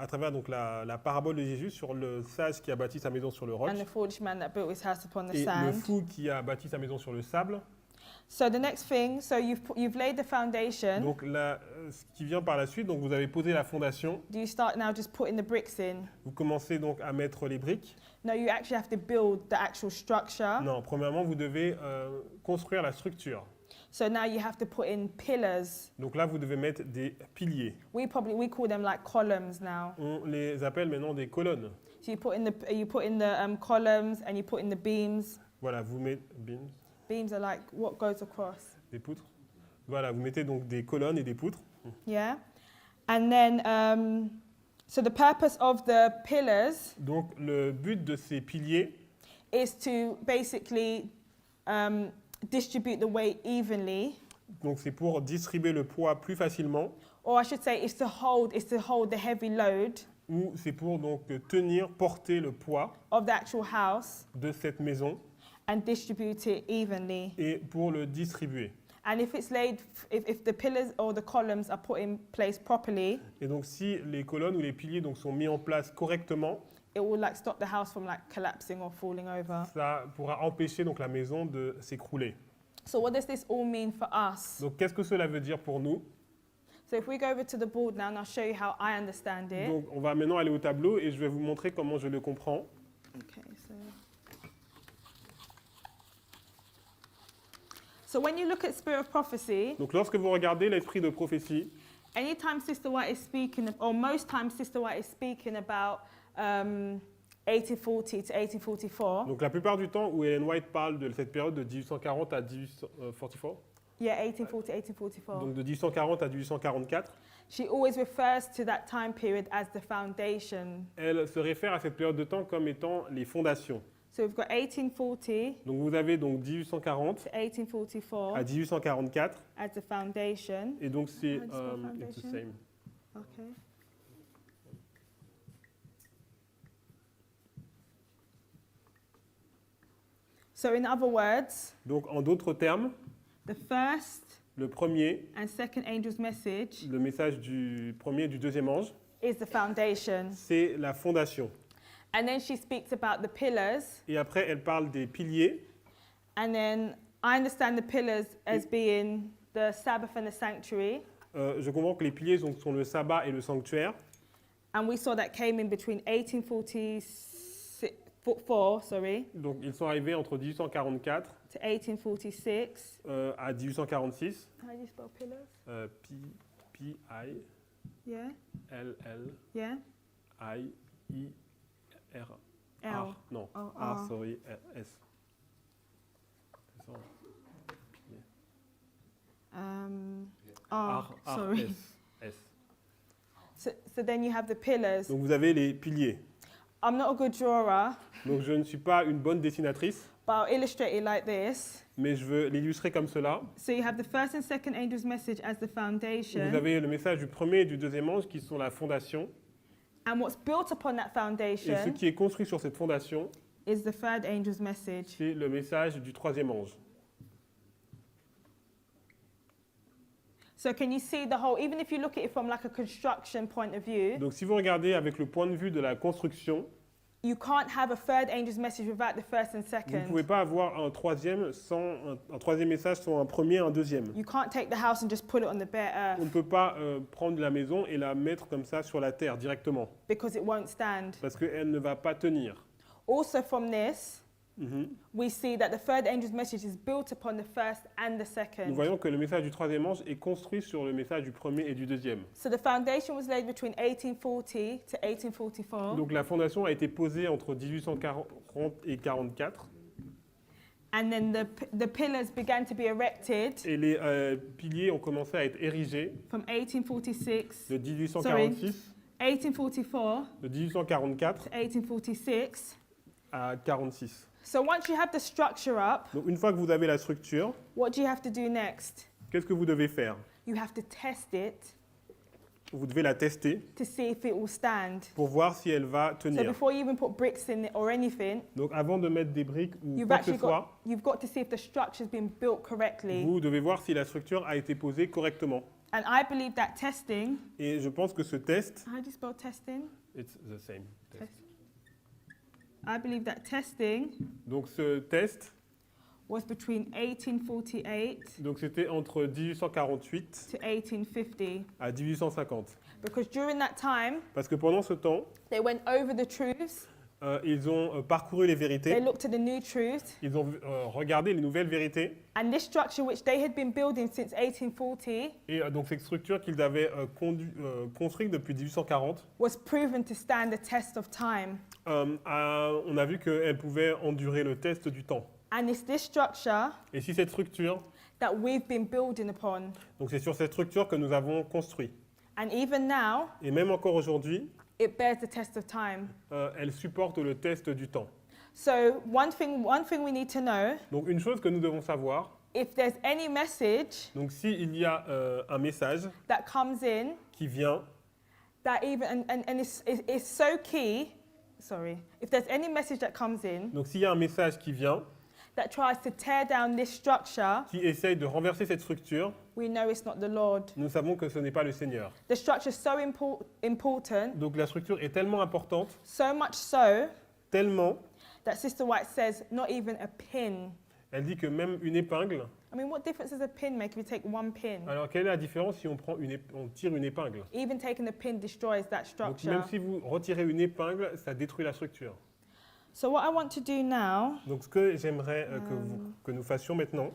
travers donc, la parabole de Jésus sur le sage qui a bâti sa maison sur le roc And the foolish man that built his house upon the et le sand. fou qui a bâti sa maison sur le sable. So the next thing, so you've laid the foundation. Donc là, ce qui vient par la suite, donc vous avez posé la fondation. Do you start now just putting the bricks in? Vous commencez donc à mettre les briques. No, you actually have to build the actual structure. Non, premièrement, vous devez construire la structure. So now you have to put in pillars. Donc là, vous devez mettre des piliers. We call them like columns now. On les appelle maintenant des colonnes. So you put in the columns and you put in the beams. Voilà, vous mettez beams, Beams are like what goes across. des poutres. Voilà, vous mettez donc des colonnes et des poutres. Yeah. And then, so the purpose of the pillars Donc le but de ces piliers, is to basically distribute the weight evenly, donc c'est pour distribuer le poids plus facilement, or I should say, is to hold the heavy load ou c'est pour donc tenir, porter le poids of the actual house de cette maison and distribute it evenly. et pour le distribuer. And if it's laid, if the pillars or the columns are put in place properly, Et donc si les colonnes ou les piliers donc sont mis en place correctement, it will like stop the house from like collapsing or falling over. ça pourra empêcher donc la maison de s'écrouler. So what does this all mean for us? Donc qu'est-ce que cela veut dire pour nous? So if we go over to the board now and I'll show you how I understand it. Donc on va maintenant aller au tableau et je vais vous montrer comment je le comprends. Okay, so when you look at spirit of prophecy, Donc lorsque vous regardez l'esprit de prophétie, anytime Sister White is speaking, or most times Sister White is speaking about 1840 to 1844. donc la plupart du temps où Ellen White parle de cette période de 1840 à 1844, Yeah, 1840, 1844. donc de 1840 à 1844, She always refers to that time period as the foundation. elle se réfère à cette période de temps comme étant les fondations. So we've got 1840 Donc vous avez donc 1840 to 1844 à 1844 as the foundation. et donc c'est How do you spell it's the foundation? same. Okay. So in other words, Donc en d'autres termes, the first le premier, and second angel's message le message du premier et du deuxième ange, is the foundation. c'est la fondation. And then she speaks about the pillars. Et après, elle parle des piliers. And then I understand the pillars as being the Sabbath and the sanctuary. Je comprends que les piliers sont le sabbat et le sanctuaire. And we saw that came in between 1844, Donc ils sont arrivés entre 1844 to 1846. à 1846. How do you spell pillars? P-I-L-L-I-I-R. Yeah, yeah. L. Non, Oh, R, R. sorry, S. C'est ça. Oh, sorry. S. So then you have the pillars. Donc vous avez les piliers. I'm not a good drawer, Donc je ne suis pas une bonne dessinatrice, but I'll illustrate it like this. mais je veux l'illustrer comme cela. So you have the first and second angel's message as the Vous foundation. avez le message du premier et du deuxième ange qui sont la fondation. And what's built upon that Et ce foundation qui est construit sur cette fondation, is the third angel's message. c'est le message du troisième ange. So can you see the whole, even if you look at it from like a construction point of view, Donc si vous regardez avec le point de vue de la construction, you can't have a third angel's message without the first and vous ne pouvez second. pas avoir un troisième message sans un premier et un deuxième. You can't take the house and just put it on the bare On ne earth peut pas prendre la maison et la mettre comme ça sur la terre directement, because it won't stand. parce qu'elle ne va pas tenir. Also from this, Mhm. we see that the third angel's message is built upon the first and the Nous second. voyons que le message du troisième ange est construit sur le message du premier et du deuxième. So the foundation was laid between 1840 to 1844. Donc la fondation a été posée entre 1840 et 44 And then the pillars began to be erected et les piliers ont commencé à être érigés from 1846, de 1846, 1844 de 1844 to 1846. à 46. So once you have the structure up, Donc une fois que vous avez la structure, what do you have to do next? qu'est-ce que vous devez faire? You have to test it Vous devez la tester to see if it will stand. pour voir si elle va So tenir. before you even put bricks in it or anything, Donc avant de mettre des briques ou you've quoi que ce actually soit, you've got to see if the structure's been built correctly. vous devez voir si la structure a été posée correctement. And I believe that testing, Et je pense que ce test, how do you spell testing? it's the same test. I believe that testing Donc ce test, was between 1848 donc c'était entre 1848 to 1850. à 1850. Because during that time, Parce que pendant ce temps, they went over the truths, ils ont parcouru les they vérités, looked at the new truth, ils ont regardé les nouvelles vérités. and this structure which they had been building since 1840 Et donc cette structure qu'ils avaient construite depuis 1840, was proven to stand the test of time. on a vu qu'elle pouvait endurer le test du temps. And it's this structure Et si cette structure, that we've been building upon. donc c'est sur cette structure que nous avons construit. And even now, Et même encore aujourd'hui, it bears the test of time. elle supporte le test du temps. So one thing we need to know, Donc une chose que nous devons savoir, if there's any message donc s'il y a un message that comes in qui vient, that even, and it's so key, if there's any message that comes in donc s'il y a un message qui vient, that tries to tear down this structure, qui essaye de renverser cette structure, we know it's not the Lord. nous savons que ce n'est pas le Seigneur. The structure is so important, Donc la structure est tellement importante, so much so tellement, that Sister White says not even a pin. elle dit que même une épingle, I mean, what difference does a pin make if you take one pin? alors quelle est la différence si on tire une épingle? Even taking a pin destroys that Donc structure. même si vous retirez une épingle, ça détruit la structure. So what I want to do now, Donc ce que j'aimerais que nous fassions maintenant,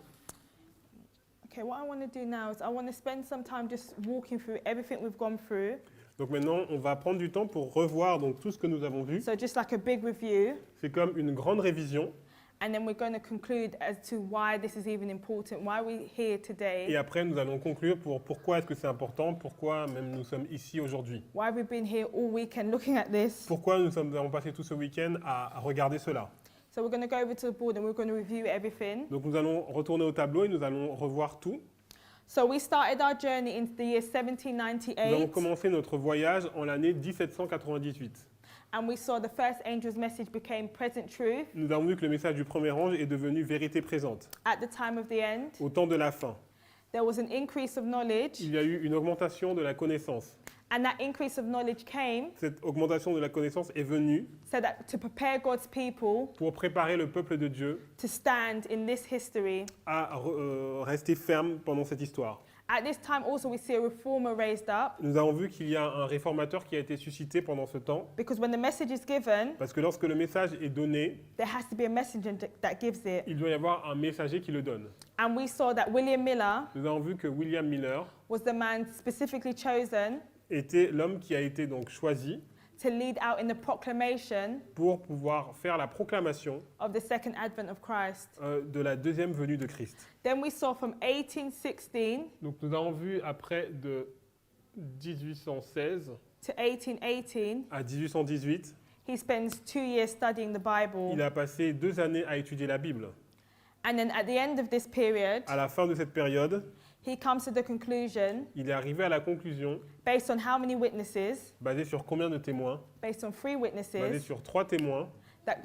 what I want to do now is I want to spend some time just walking through everything we've gone through. donc maintenant on va prendre du temps pour revoir donc, tout ce que nous avons vu. So just like a big review, C'est comme une grande révision. and then we're going to conclude as to why this is even important, why we're here Et today, après, nous allons conclure pour pourquoi est-ce que c'est important, pourquoi même nous sommes ici aujourd'hui. why we've been here all weekend looking at this. Pourquoi nous avons passé tout ce week-end à regarder cela. So we're going to go over to the board and we're going to review everything. Donc nous allons retourner au tableau et nous allons revoir tout. So we started our journey in the year Nous avons 1798, commencé notre voyage en l'année 1798. and we saw the first angel's message became present truth Nous avons vu que le message du premier ange est devenu vérité présente. at the time of the end. Au temps de la fin, There was an increase of knowledge, il y a eu une augmentation de la connaissance. and that increase of knowledge came Cette augmentation de la connaissance est venue so that to prepare God's people pour préparer le peuple de Dieu to stand in this history. à rester ferme pendant cette histoire. At this time also we see a reformer raised up, Nous avons vu qu'il y a un réformateur qui a été suscité pendant ce temps, because when the message is given, parce que lorsque le message est donné, there has to be a messenger that gives it. il doit y avoir un messager qui le donne. And we saw that William Miller Nous avons vu que William Miller was the man specifically chosen était l'homme qui a été donc choisi to lead out in the proclamation pour pouvoir faire la proclamation of the second advent of Christ. de la deuxième venue de Christ. Then we saw from 1816 Donc nous avons vu après de 1816 to 1818, à 1818, he spends 2 years studying the Bible. il a passé 2 années à étudier la Bible. And then at the end of this period, À la fin de cette période, he comes to the conclusion, il est arrivé à la conclusion, based on how many witnesses, basée sur combien de témoins, based on 3 basée witnesses, sur 3 témoins, that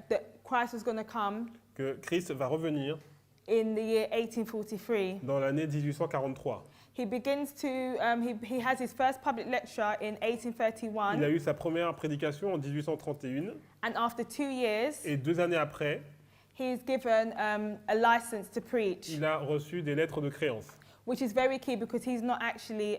Christ was going to come que Christ va revenir in the year 1843. dans l'année 1843. He begins to, he has his first public lecture in Il a 1831, eu sa première prédication en 1831 and after 2 years, et 2 années après, he is given a license to preach, il a reçu des lettres de créance. which is very key because he's not actually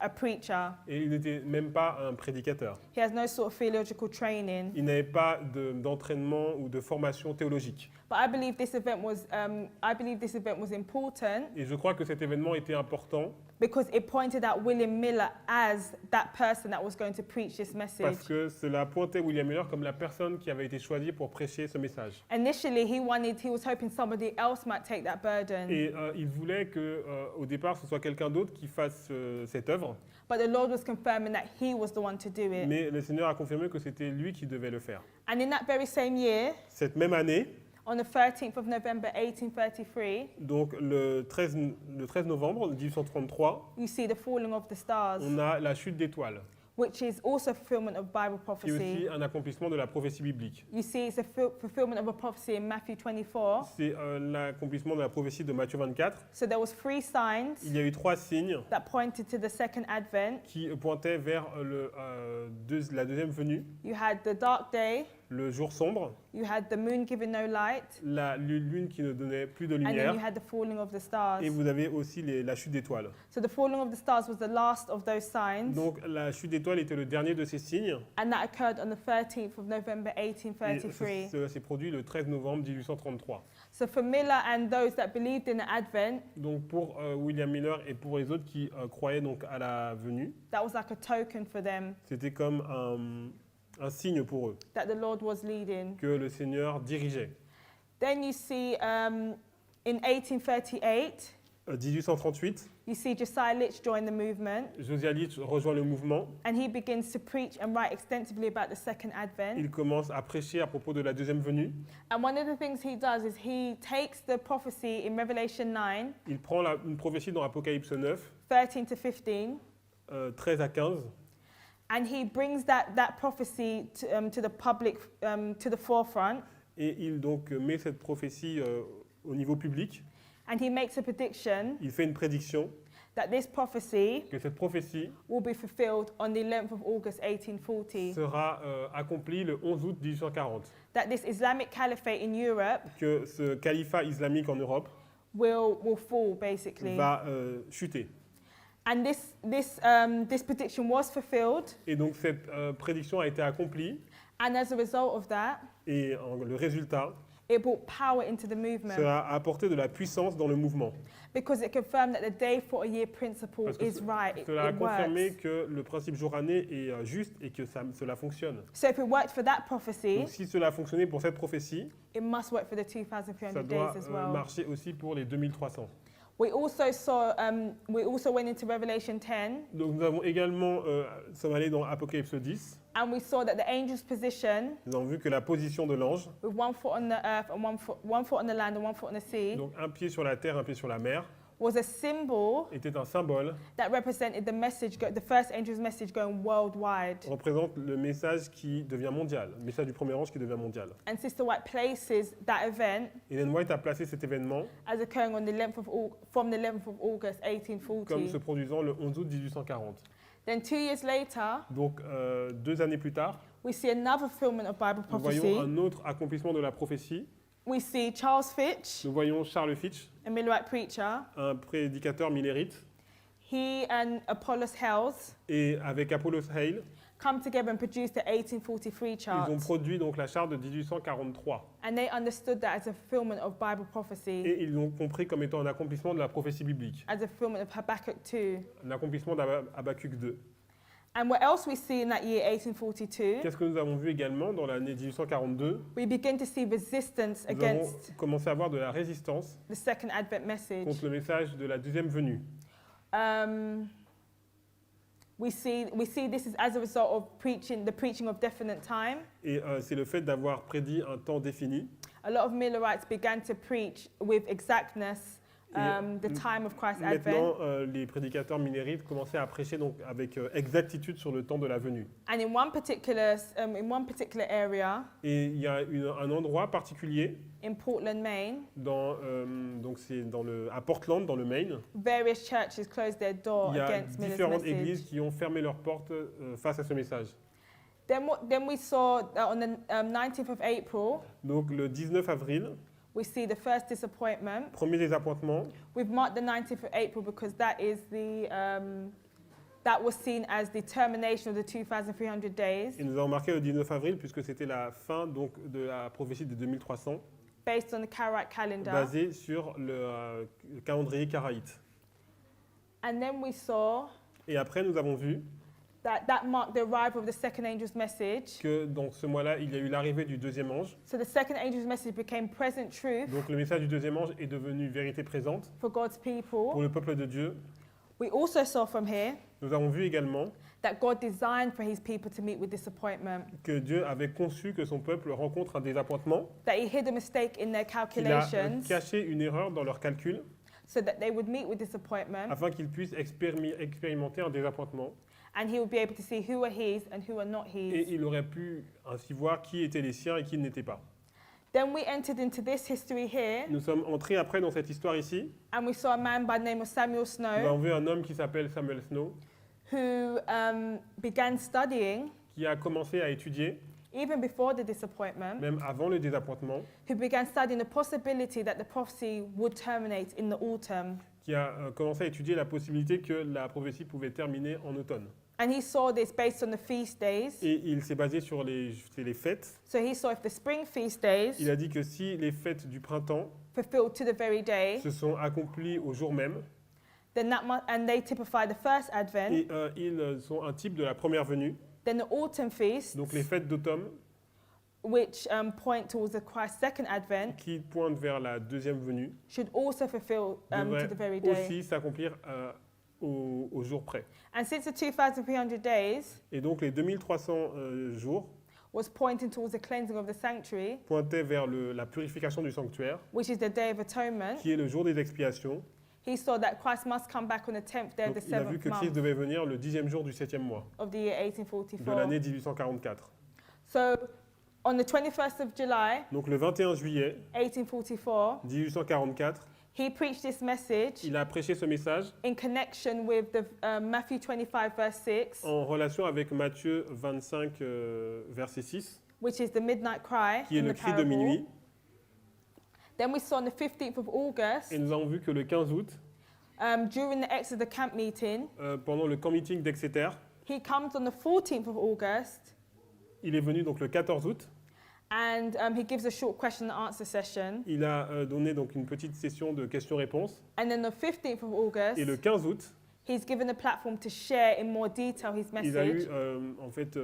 a preacher. Et il n'était même pas un prédicateur. He has no sort of theological training. Il n'avait pas d'entraînement ou de formation théologique. But I believe this event was important Et je crois que cet événement était important because it pointed out William Miller as that person that was going to preach this message. parce que cela pointait William Miller comme la personne qui avait été choisie pour prêcher ce message. Initially, he was hoping somebody else might take that burden. Et il voulait que, au départ, ce soit quelqu'un d'autre qui fasse cette œuvre. But the Lord was confirming that he was the one to do it. Mais le Seigneur a confirmé que c'était lui qui devait le faire. And in that very same year, Cette même année, On the 13th of November 1833, Donc le 13 novembre 1833, you see the falling of the stars, on a la chute d'étoiles, which is also fulfillment of Bible qui est aussi prophecy. un accomplissement de la prophétie biblique. You see it's a fulfillment of a prophecy in Matthew 24. C'est l'accomplissement de la prophétie de Matthieu 24. So there was 3 signs Il y a eu 3 signes that pointed to the second advent. qui pointaient vers la deuxième venue, You had the dark day, le jour sombre, you had the moon giving no light, la lune qui ne donnait plus de and then lumière, you had the falling of the stars. et vous avez aussi la chute d'étoiles. So the falling of the stars was the last of those signs, Donc la chute d'étoiles était le dernier de ces signes, and that occurred on the 13th of November et 1833. cela s'est produit le 13 novembre 1833. So for Miller and those that believed in the advent, Donc pour William Miller et pour les autres qui croyaient donc à la venue, that was like a token for them c'était comme un signe pour eux that the Lord was leading. que le Seigneur dirigeait. Then you see in 1838, 1838, you see Josiah Litch join the movement, Josiah Litch rejoint le mouvement. and he begins to preach and write extensively about the second advent. Il commence à prêcher à propos de la deuxième venue. And one of the things he does is he takes the prophecy in Revelation 9, Il prend une prophétie dans Apocalypse 9, 13 to 15, 13 à 15, and he brings that prophecy to the public, to the forefront, et il donc met cette prophétie au niveau public. and he makes a prediction Il fait une prédiction that this prophecy que cette prophétie will be fulfilled on the 11th of August 1840, sera accomplie le 11 août 1840, that this Islamic caliphate in Europe que ce califat islamique en Europe will fall, basically. va chuter. And this prediction was fulfilled, Et donc cette prédiction a été accomplie, and as a result of that, et le résultat, it brought power into the movement, cela a apporté de la puissance dans le mouvement. because it confirmed that the day for a year principle Parce que is right. Cela a It confirmé works. que le principe jour-année est juste et que cela fonctionne. So if it worked for that prophecy, Donc si cela a fonctionné pour cette prophétie, it must work for the ça 2,300 doit days as well. marcher aussi pour les 2300. We also went into Revelation 10, Donc nous avons également, sommes allés dans Apocalypse 10, and we saw that the angel's position, nous avons vu que la position de l'ange, with one foot on the earth and one foot on the land and one foot on the sea, donc un pied sur la terre, un pied sur la mer, was a symbol était un symbole, that represented the first angel's message going worldwide. représente le message qui devient mondial, le message du premier ange qui devient mondial. And Sister White places that event Ellen White a placé cet événement as occurring on from the 11th of August comme se 1840. produisant le 11 août 1840. Then 2 years later, Donc 2 années plus tard, we see another fulfillment of Bible nous prophecy. voyons un autre accomplissement de la prophétie. We see Charles Fitch, Nous voyons Charles Fitch, a Millerite preacher. un prédicateur millérite, He and Apollos Hales et avec Apollos Hale, come together and produce the 1843 chart. ils ont produit donc la charte de 1843. And they understood that as a fulfillment of Bible prophecy, Et ils l'ont compris comme étant un accomplissement de la prophétie biblique, as a fulfillment of Habakkuk 2. un accomplissement d'Habakkuk 2. And what else we see in that year, 1842, Qu'est-ce que nous avons vu également dans l'année 1842? we begin to see resistance Nous avons against commencé à avoir de la résistance the second Advent message. contre le message de la deuxième venue. We see this is as a result of the preaching of definite time. Et c'est le fait d'avoir prédit un temps défini. A lot of Millerites began to preach with exactness the time of Christ's Maintenant, advent. les prédicateurs minérites commençaient à prêcher donc avec exactitude sur le temps de la venue. And in one particular area Et il y a un endroit particulier in Portland, Maine, donc c'est à Portland, dans le Maine. various churches closed their door Il y a against Miller's différentes message. églises qui ont fermé leurs portes face à ce message. Then we saw that on the 19th of April, Donc le 19 avril, we see the first disappointment. premier désappointement. We've marked the 19th of April because that is that was seen as the termination of the 2,300 days, Et nous avons marqué le 19 avril puisque c'était la fin donc, de la prophétie de 2300, based on the Karaite calendar. basée sur le calendrier karaïte. And then we saw Et après, nous avons vu that marked the arrival of the second angel's message. que dans ce mois-là, il y a eu l'arrivée du deuxième ange. So the second angel's message became present truth Donc le message du deuxième ange est devenu vérité présente for God's pour people, le peuple de Dieu, We also saw from here Nous avons vu également that God designed for his people to meet with disappointment, que Dieu avait conçu que son peuple rencontre un désappointement, that he hid a mistake in their qu'il a calculations caché une erreur dans leurs calculs so that they would meet with disappointment afin qu'ils puissent expérimenter un désappointement and he would be able to see who are his and who are not et his. il aurait pu ainsi voir qui étaient les siens et qui ne l'étaient pas. Then we entered into this history here Nous sommes entrés après dans cette histoire ici. and we saw a man by the name of Samuel Nous Snow avons vu un homme qui s'appelle Samuel Snow who began studying qui a commencé à étudier, even before the disappointment, même avant le désappointement, who began studying the possibility that the prophecy would terminate in the autumn. qui a commencé à étudier la possibilité que la prophétie pouvait terminer en automne. And he saw this based on the feast days. Et il s'est basé sur les fêtes. So he saw if the spring feast days Il a dit que si les fêtes du printemps fulfilled to the very day, se sont accomplies au jour même, then and they typify the first advent, et ils sont un type de la première venue, then the autumn feast, donc les fêtes d'automne which point towards the Christ's second advent, qui pointent vers la deuxième venue, should also fulfill to devraient the very day. aussi s'accomplir au jour près. And since the 2,300 days Et donc les 2300 jours was pointing towards the cleansing of the sanctuary, pointaient vers la purification du sanctuaire, which is the Day of Atonement, qui est le jour des expiations. he saw that Christ must come back on the 10th day of Donc, the il a vu 7th que Christ month devait venir le 10e jour du 7e mois of the year de 1844. l'année 1844. So on the 21st of July, Donc le 21 juillet 1844, 1844, he preached this message il a prêché ce message in connection with the Matthew 25 verse 6, en relation avec Matthieu 25, verset 6, which is the midnight cry qui est in le the cri de parable. minuit. Then we saw on the 15th of August, Et nous avons vu que le 15 août, during the Exeter camp meeting, pendant le camp meeting d'Exeter, he comes on the 14th of August il est venu donc le 14 août. and he gives a short question and answer session. Il a donné donc une petite session de questions-réponses. And then the 15th of August, Et le 15 août, he's given a platform to share in more detail his il a eu, message. en fait,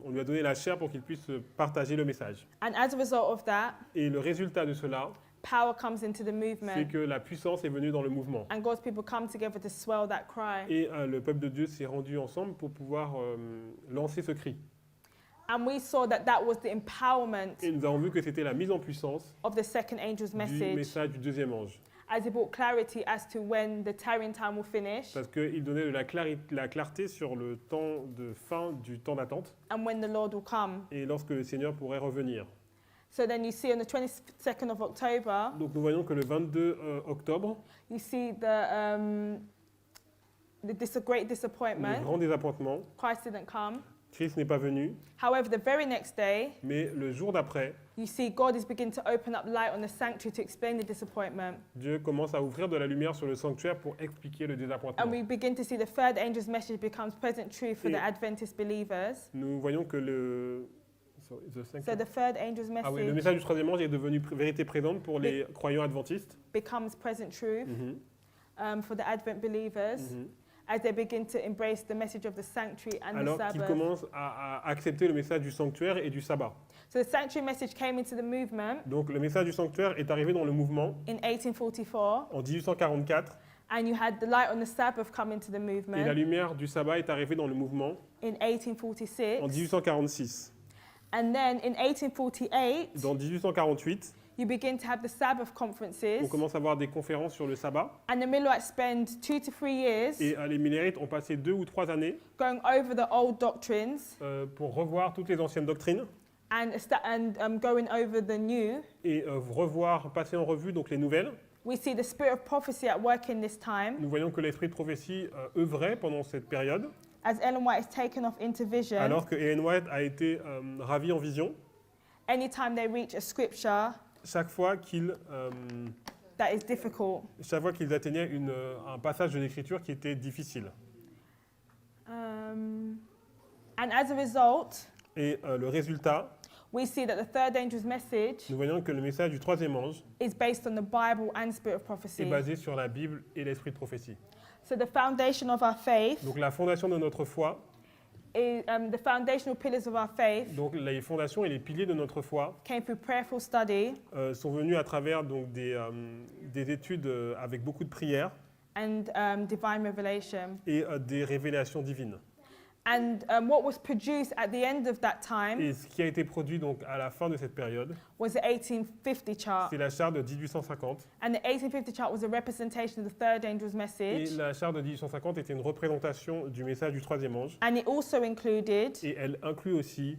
on lui a donné la chair pour qu'il puisse partager le message. And as a result of that, Et le résultat de cela, power comes into the c'est movement. que la puissance est venue dans le mouvement. And God's people come together to swell that cry. Et le peuple de Dieu s'est rendu ensemble pour pouvoir lancer ce cri. And we saw that that was the empowerment Et nous avons vu que c'était la mise en puissance of the second angel's du message, message du deuxième ange. as it brought clarity as to when the tarrying time will finish Parce qu'il donnait de la clarté sur le temps de fin du temps d'attente and when the Lord will come. et lorsque le Seigneur pourrait revenir. So then you see on the 22nd of October, Donc nous voyons que le 22 octobre, you see the great le disappointment. grand désappointement, Christ didn't come. Christ n'est pas venu, However, the very next day, mais le jour d'après, you see God is beginning to open up light on the sanctuary to explain the disappointment. Dieu commence à ouvrir de la lumière sur le sanctuaire pour expliquer le désappointement. And we begin to see the third angel's message becomes present truth for the Et- Adventist believers. Nous voyons que le So the third angel's Ah oui, le message message du troisième ange est devenu vérité présente pour les croyants adventistes. becomes present truth for the Advent believers Mhm. as they begin to embrace the message of the sanctuary and the Alors qu'ils Sabbath. commencent à accepter le message du sanctuaire et du sabbat. So the sanctuary message came into the movement Donc le message du sanctuaire est arrivé dans le mouvement in 1844, en 1844 and you had the light on the Sabbath come into the et la movement lumière du sabbat est arrivée dans le mouvement in en 1846. 1846. And then in 1848, Dans 1848, you begin to have the Sabbath on conferences, commence à avoir des conférences sur le sabbat and the Millerites spend 2 to 3 years et les Millérites ont passé 2 ou 3 années going over the old doctrines pour revoir toutes les anciennes doctrines and going over the new. et passer en revue donc les nouvelles. We see the spirit of prophecy at work in this time, Nous voyons que l'esprit de prophétie œuvrait pendant cette période, as Ellen White is taken off into vision. alors que Ellen White a été ravi en vision Anytime they reach a scripture chaque fois qu'ils that is difficult. atteignaient un passage de l'écriture qui était difficile. And as a result, Et le résultat, we see that the third angel's message nous voyons que le message du troisième ange is based on the Bible and spirit of est prophecy. basé sur la Bible et l'esprit de prophétie. So the foundation of our faith Donc la fondation de notre foi, is the foundational pillars of our faith donc les fondations et les piliers de notre foi came through prayerful study sont venus à travers donc des études avec beaucoup de prières and divine revelation. et des révélations divines. And what was produced at the end of that time Et ce qui a été produit donc à la fin de cette période, was the 1850 chart. c'est la charte de 1850. And the 1850 chart was a representation of the third angel's Et message. la charte de 1850 était une représentation du message du troisième ange. And it also included Et elle inclut aussi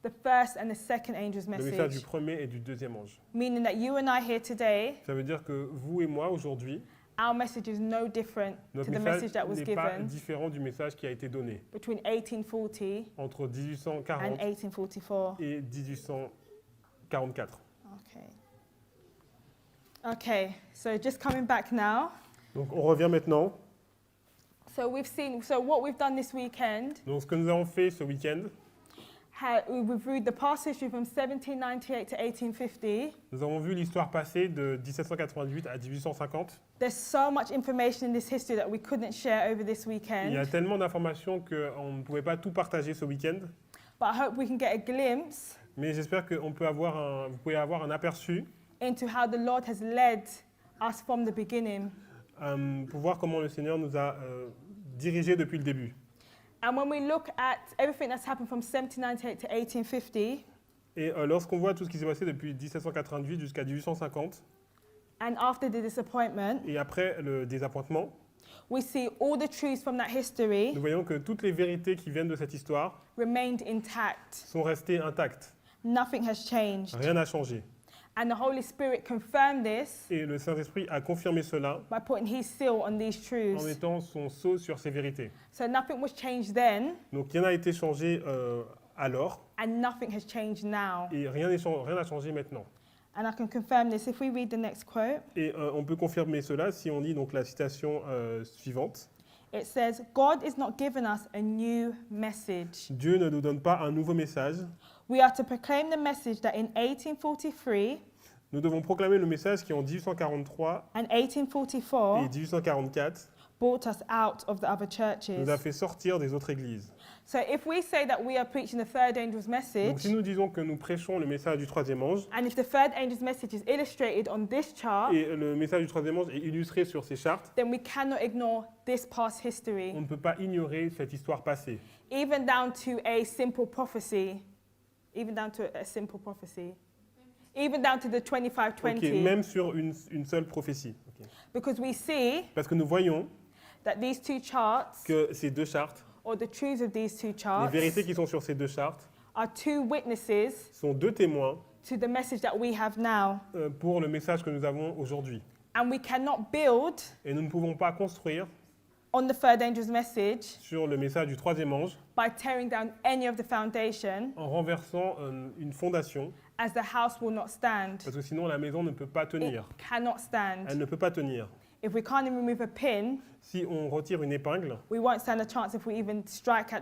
the first and the second angel's le message du message. premier et du deuxième ange. Meaning that you and I here today, Ça veut dire que vous et moi, aujourd'hui, our message is no different to notre the message message that was n'est pas given différent du message qui a été donné between 1840 entre and 1840 1844. et 1844. Okay. Okay, so just coming back now. Donc on revient maintenant. So what we've done this weekend, Donc ce que nous avons fait ce week-end, we've read the past history from 1798 to 1850. nous avons vu l'histoire passée de 1788 à 1850. There's so much information in this history that we couldn't share over this Il y weekend, a tellement d'informations qu'on ne pouvait pas tout partager ce week-end, but I hope we can get a glimpse mais j'espère que vous pouvez avoir un aperçu into how the Lord has led us from the beginning. pour voir comment le Seigneur nous a dirigés depuis le début. And when we look at everything that's happened from 1798 to 1850, Et lorsqu'on voit tout ce qui s'est passé depuis 1788 jusqu'à 1850, and after the disappointment, et après le désappointement, we see all the truths from that history nous voyons que toutes les vérités qui viennent de cette histoire remained intact. sont restées intactes. Nothing has changed. Rien n'a changé. And the Holy Spirit confirmed this Et le Saint-Esprit a confirmé cela by putting his seal on these en truths. mettant son sceau sur ces vérités. So nothing was changed then, Donc rien n'a été changé alors, and nothing has changed now. et rien n'a changé maintenant. And I can confirm this if we read the next quote. Et on peut confirmer cela si on lit donc la citation suivante. It says, God is not giving us a new message. Dieu ne nous donne pas un nouveau message. We are to proclaim the message that in 1843 Nous devons proclamer le message qui en 1843 and et 1844 1844 brought us out of the other nous churches. a fait sortir des autres églises. So if we say that we are preaching the third angel's Donc message, si nous disons que nous prêchons le message du troisième ange, and if the third angel's message is illustrated on this chart, et le message du troisième ange est illustré sur ces chartes, then we cannot ignore this past history, on ne peut pas ignorer cette histoire passée, even down to a simple prophecy, even down to a simple prophecy, even down to the 2520, Ok, même sur une seule prophétie. Ok. because we see Parce que nous voyons that these two charts, que ces deux chartes, or the truths of these two les charts, vérités qui sont sur ces deux chartes, are two witnesses sont deux témoins to the message that we have now. pour le message que nous avons aujourd'hui. And we cannot build Et nous ne pouvons pas construire on the third angel's message sur le message du troisième ange by tearing down any of the foundation, en renversant une fondation, as the house will not stand. parce que sinon la maison ne peut pas It tenir. cannot stand. Elle ne peut pas tenir. If we can't even remove a pin, Si on retire une épingle, we won't stand a chance if we even strike at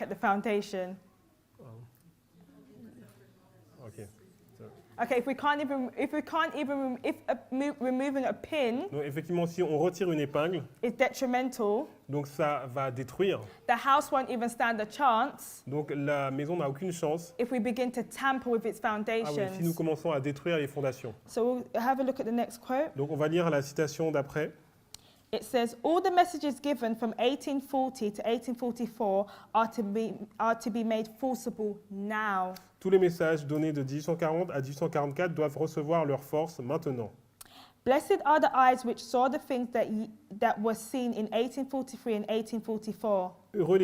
the foundation. ok. Okay, removing a pin Donc effectivement, si on retire une épingle, is detrimental, donc ça va détruire. the house won't even stand a chance Donc la maison n'a aucune chance. if we begin to tamper with its Ah oui, si nous foundations. commençons à détruire les fondations. So we'll have a look at the next quote. Donc on va lire la citation d'après. It says, all the messages given from 1840 to 1844 are to be made forcible now. Tous les messages donnés de 1840 à 1844 doivent recevoir leur force maintenant. Blessed are the eyes which saw the things that were seen in 1843 and 1844. Heureux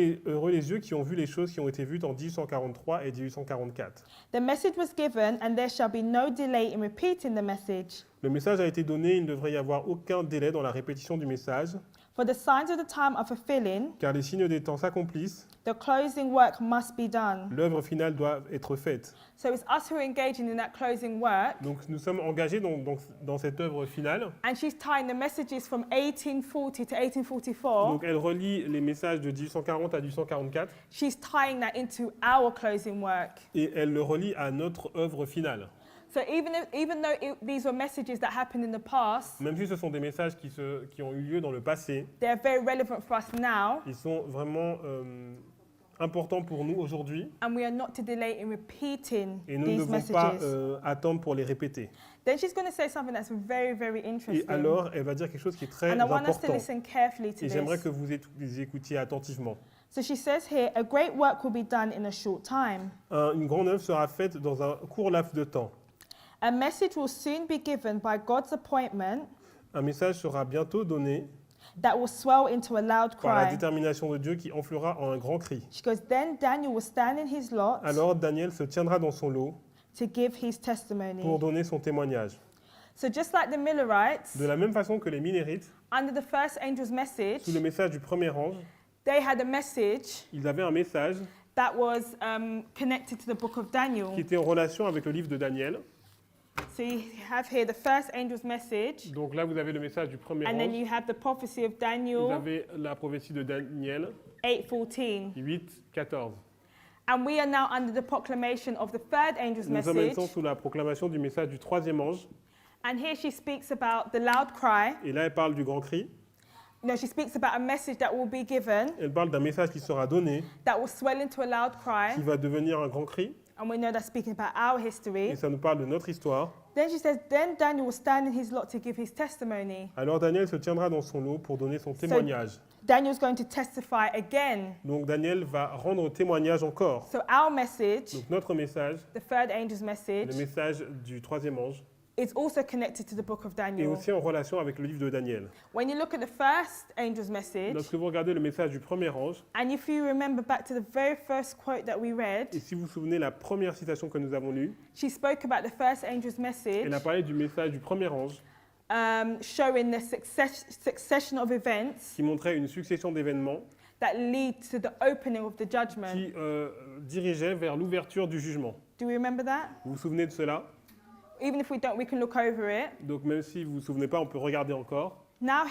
les yeux qui ont vu les choses qui ont été vues en 1843 et 1844. The message was given, and there shall be no delay in repeating the message. Le message a été donné, il ne devrait y avoir aucun délai dans la répétition du message, For the signs of the time are fulfilling, car les signes des temps s'accomplissent, the closing work must be done. l'œuvre finale doit être faite. So it's us who are engaging in that closing work, Donc nous sommes engagés dans cette œuvre finale. and she's tying the messages from 1840 to 1844. Donc elle relie les messages de 1840 à 1844 She's tying that into our closing work. et elle le relie à notre œuvre finale. So even though these were messages that happened in the past, Même si ce sont des messages qui ont eu lieu dans le passé, they're very relevant for us now, ils sont vraiment important pour nous aujourd'hui and we are not to delay in repeating et nous ne these devons pas messages. attendre pour les répéter. Then she's going to say something that's very, very Et interesting. alors, elle va dire quelque chose qui est très And I want us to important. listen carefully to Et j'aimerais this. que vous les écoutiez attentivement. So she says here, a great work will be done in a short time. Une grande œuvre sera faite dans un court laps de temps. A message will soon be given by God's appointment Un message sera bientôt donné that will swell into a loud par la cry. détermination de Dieu qui enflera en un grand cri. She goes, then Daniel will stand in his lot Alors Daniel se tiendra dans son lot to give his testimony. pour donner son témoignage. So just like the Millerites, De la même façon que les Minérites, under the first angel's message, sous le message du premier ange, they had a message ils avaient un message that was connected to the book of qui Daniel. était en relation avec le livre de Daniel. So you have here the first angel's message, Donc là, vous avez le message du premier and then ange. you have the prophecy of Vous Daniel avez la prophétie de Daniel 8:14. 8, 14. And we are now under the proclamation of the third angel's Nous sommes maintenant message. sous la proclamation du message du troisième ange. And here she speaks about the loud cry. Et là, elle parle du grand cri. No, she speaks about a message that will be given Elle parle d'un message qui sera donné, that will swell into a loud qui cry. va devenir un grand cri. And we know that's speaking about our history. Et ça nous parle de notre histoire. Then she says, then Daniel will stand in his lot to give his testimony. Alors Daniel se tiendra dans son lot pour donner son témoignage. Daniel's going to testify again. Donc Daniel va rendre témoignage encore. So our message, Donc notre message, the third angel's le message, message du troisième ange, is also connected to the book of est Daniel. aussi en relation avec le livre de Daniel. When you look at the first angel's message, Lorsque vous regardez le message du premier ange, and if you remember back to the very first quote that we read, et si vous vous souvenez la première citation que nous avons lue, she spoke about the first angel's message, elle a parlé du message du premier ange showing the succession of events qui montrait une succession d'événements that lead to the opening of the judgment. qui dirigeaient vers l'ouverture du jugement. Do we remember that? Vous vous souvenez de cela? Even if we don't, we can look over it. Donc même si vous ne vous souvenez pas, on peut regarder encore. Now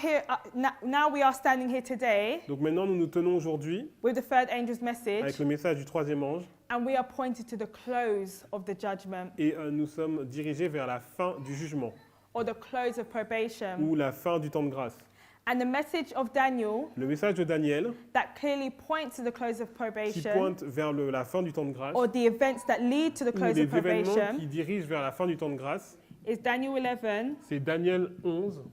now we are standing here today Donc maintenant, nous nous tenons aujourd'hui with the third angel's avec message, le message du troisième ange and we are pointed to the close of the judgment et nous sommes dirigés vers la fin du jugement or the close of probation. ou la fin du temps de grâce. And the message of Daniel Le message de Daniel that clearly points to the close of qui probation pointe vers la fin du temps de grâce or the events that lead to the ou close les of événements probation qui dirigent vers la fin du temps de grâce, is Daniel 11, c'est Daniel 11,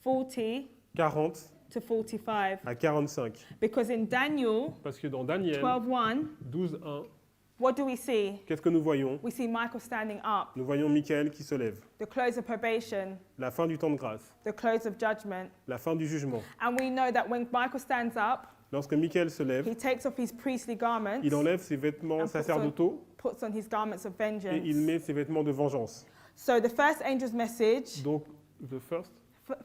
40 40 to 45. à 45. Because in Daniel Parce que dans Daniel 12:1, 12, 1, what do we see? qu'est-ce que nous voyons? We see Michael standing up, Nous voyons Michael qui se lève. the close of probation, La fin du temps de grâce, the close of judgment. la fin du jugement. And we know that when Michael stands up, Lorsque Michael se lève, he takes off his priestly garments, il enlève ses vêtements And sacerdotaux puts on his garments of et il vengeance. met ses vêtements de vengeance. So the first angel's message, Donc, the first.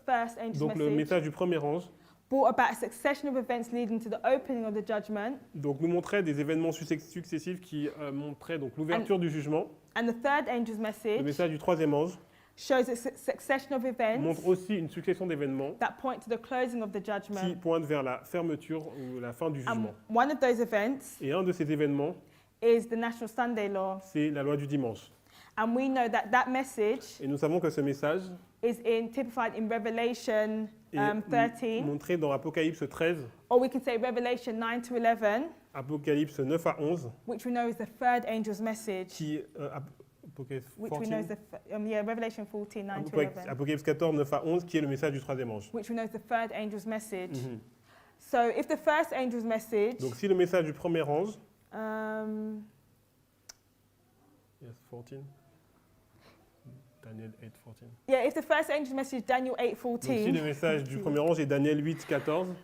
first angel's Donc le message, message du premier ange brought about a succession of events leading to the opening of the judgment. donc, nous montrait des événements successifs qui montraient donc l'ouverture du jugement. And the third angel's Le message message du troisième ange shows a succession of events montre aussi une succession d'événements that point to the closing of the qui judgment. pointent vers la fermeture ou la fin du And jugement. one of those events Et un de ces événements, is the National Sunday Law. c'est la loi du dimanche. And we know that that message Et nous savons que ce message is typified in Revelation est 13, montré dans Apocalypse 13, or we can say Revelation 9 to 11, Apocalypse 9 à 11, which we know is the third angel's message. qui Apocalypse Which we 14, know is Revelation 14, 9 to 11, Apocalypse 14, 9 à 11, qui est le message du troisième ange. which we know is the third angel's message. Mhm. So if the first angel's message, Donc si le message du premier ange, yes, 14, Daniel 8, 14. yeah, if the first angel's message, Daniel Donc si 8:14, le message du premier ange est Daniel 8, 14,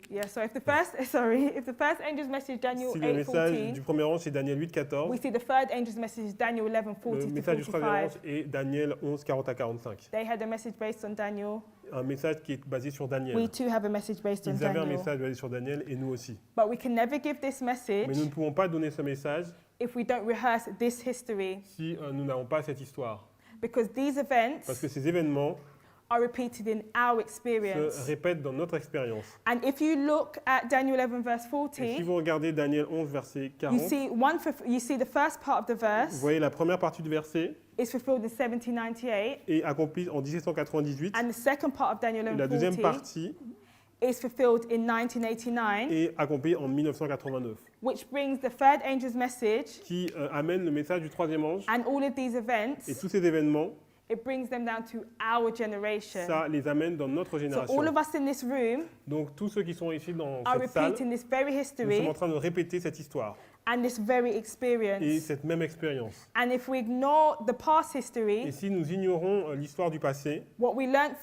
yeah. So if the first, if the first angel's message, Daniel si le message 8:14, du premier ange c'est Daniel 8, 14, we see the third angel's message, Daniel 11:40 le to message du troisième 45. ange est Daniel 11, 40 à 45. They had a message based on Daniel. Un message qui est basé sur Daniel. We too have a message based on Ils avaient un Daniel. message basé sur Daniel et nous aussi. But we can never give this Mais message nous ne pouvons pas donner ce message if we don't rehearse this history, si nous n'avons pas cette histoire. because these Parce events que ces événements are repeated in our se experience. répètent dans notre expérience. And if you look at Daniel 11 verse Et si 40, vous regardez Daniel 11, verset you 40, see the first part of the vous verse voyez la première partie du verset is fulfilled in 1798, est accomplie en 1798. and the second part of Daniel Et la deuxième 11:40 partie is fulfilled in 1989, et accompli en 1989, which brings the third angel's message qui amène le message du troisième ange. and all of these Et events, tous ces événements, it brings them down to our generation. ça les amène dans notre So génération. all of us in this room Donc tous ceux qui sont ici dans are cette salle, repeating this very nous sommes history en train de répéter cette histoire and this very et experience. cette même expérience. And if we ignore the past history, Et si nous ignorons l'histoire du passé, what we learned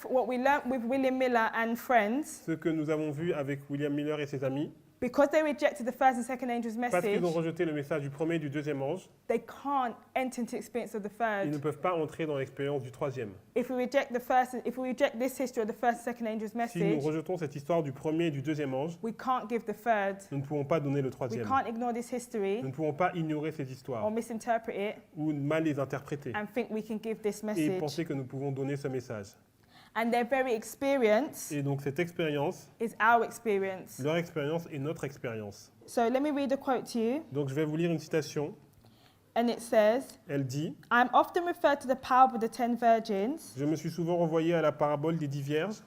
with William Miller and friends, ce que nous avons vu avec William Miller et ses amis, because they rejected the first and second angel's parce qu'ils ont message, rejeté le message du premier et du deuxième ange, they can't enter into the experience of the ils ne third. peuvent pas entrer dans l'expérience du troisième. If we reject this history of the first and second angel's Si nous message, rejetons cette histoire du premier et du deuxième ange, we can't give the third. nous ne pouvons pas donner le We troisième. can't ignore this history Nous ne pouvons pas ignorer ces or histoires misinterpret it ou mal les interpréter and think we can give this et message. penser que nous pouvons donner ce message. And their very experience Et donc cette expérience, is our experience. leur expérience est notre expérience. So let me read a quote to you. Donc je vais vous lire une citation. And it says, Elle dit I am often referred to the parable of the 10 virgins, « Je me suis souvent renvoyé à la parabole des 10 vierges.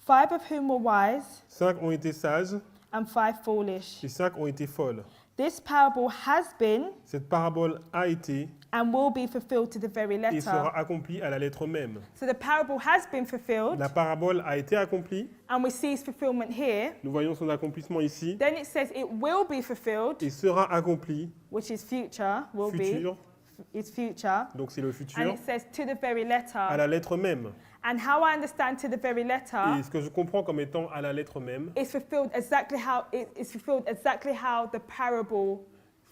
5 of whom were wise 5 ont été sages and 5 foolish. et 5 ont été folles. This parable has been Cette parabole a été and will be fulfilled to the very et letter. sera accomplie à la lettre même. So the parable has been fulfilled, La parabole a été accomplie. and we see its fulfillment here. Nous voyons son accomplissement ici. Then it says it will be fulfilled, Et sera accompli, which is future, will futur, be, is future. donc c'est le And futur, it says to the very à letter. la lettre même. And how I understand to the very letter Et ce que je comprends comme étant à la lettre même, is fulfilled exactly how it is fulfilled exactly how the parable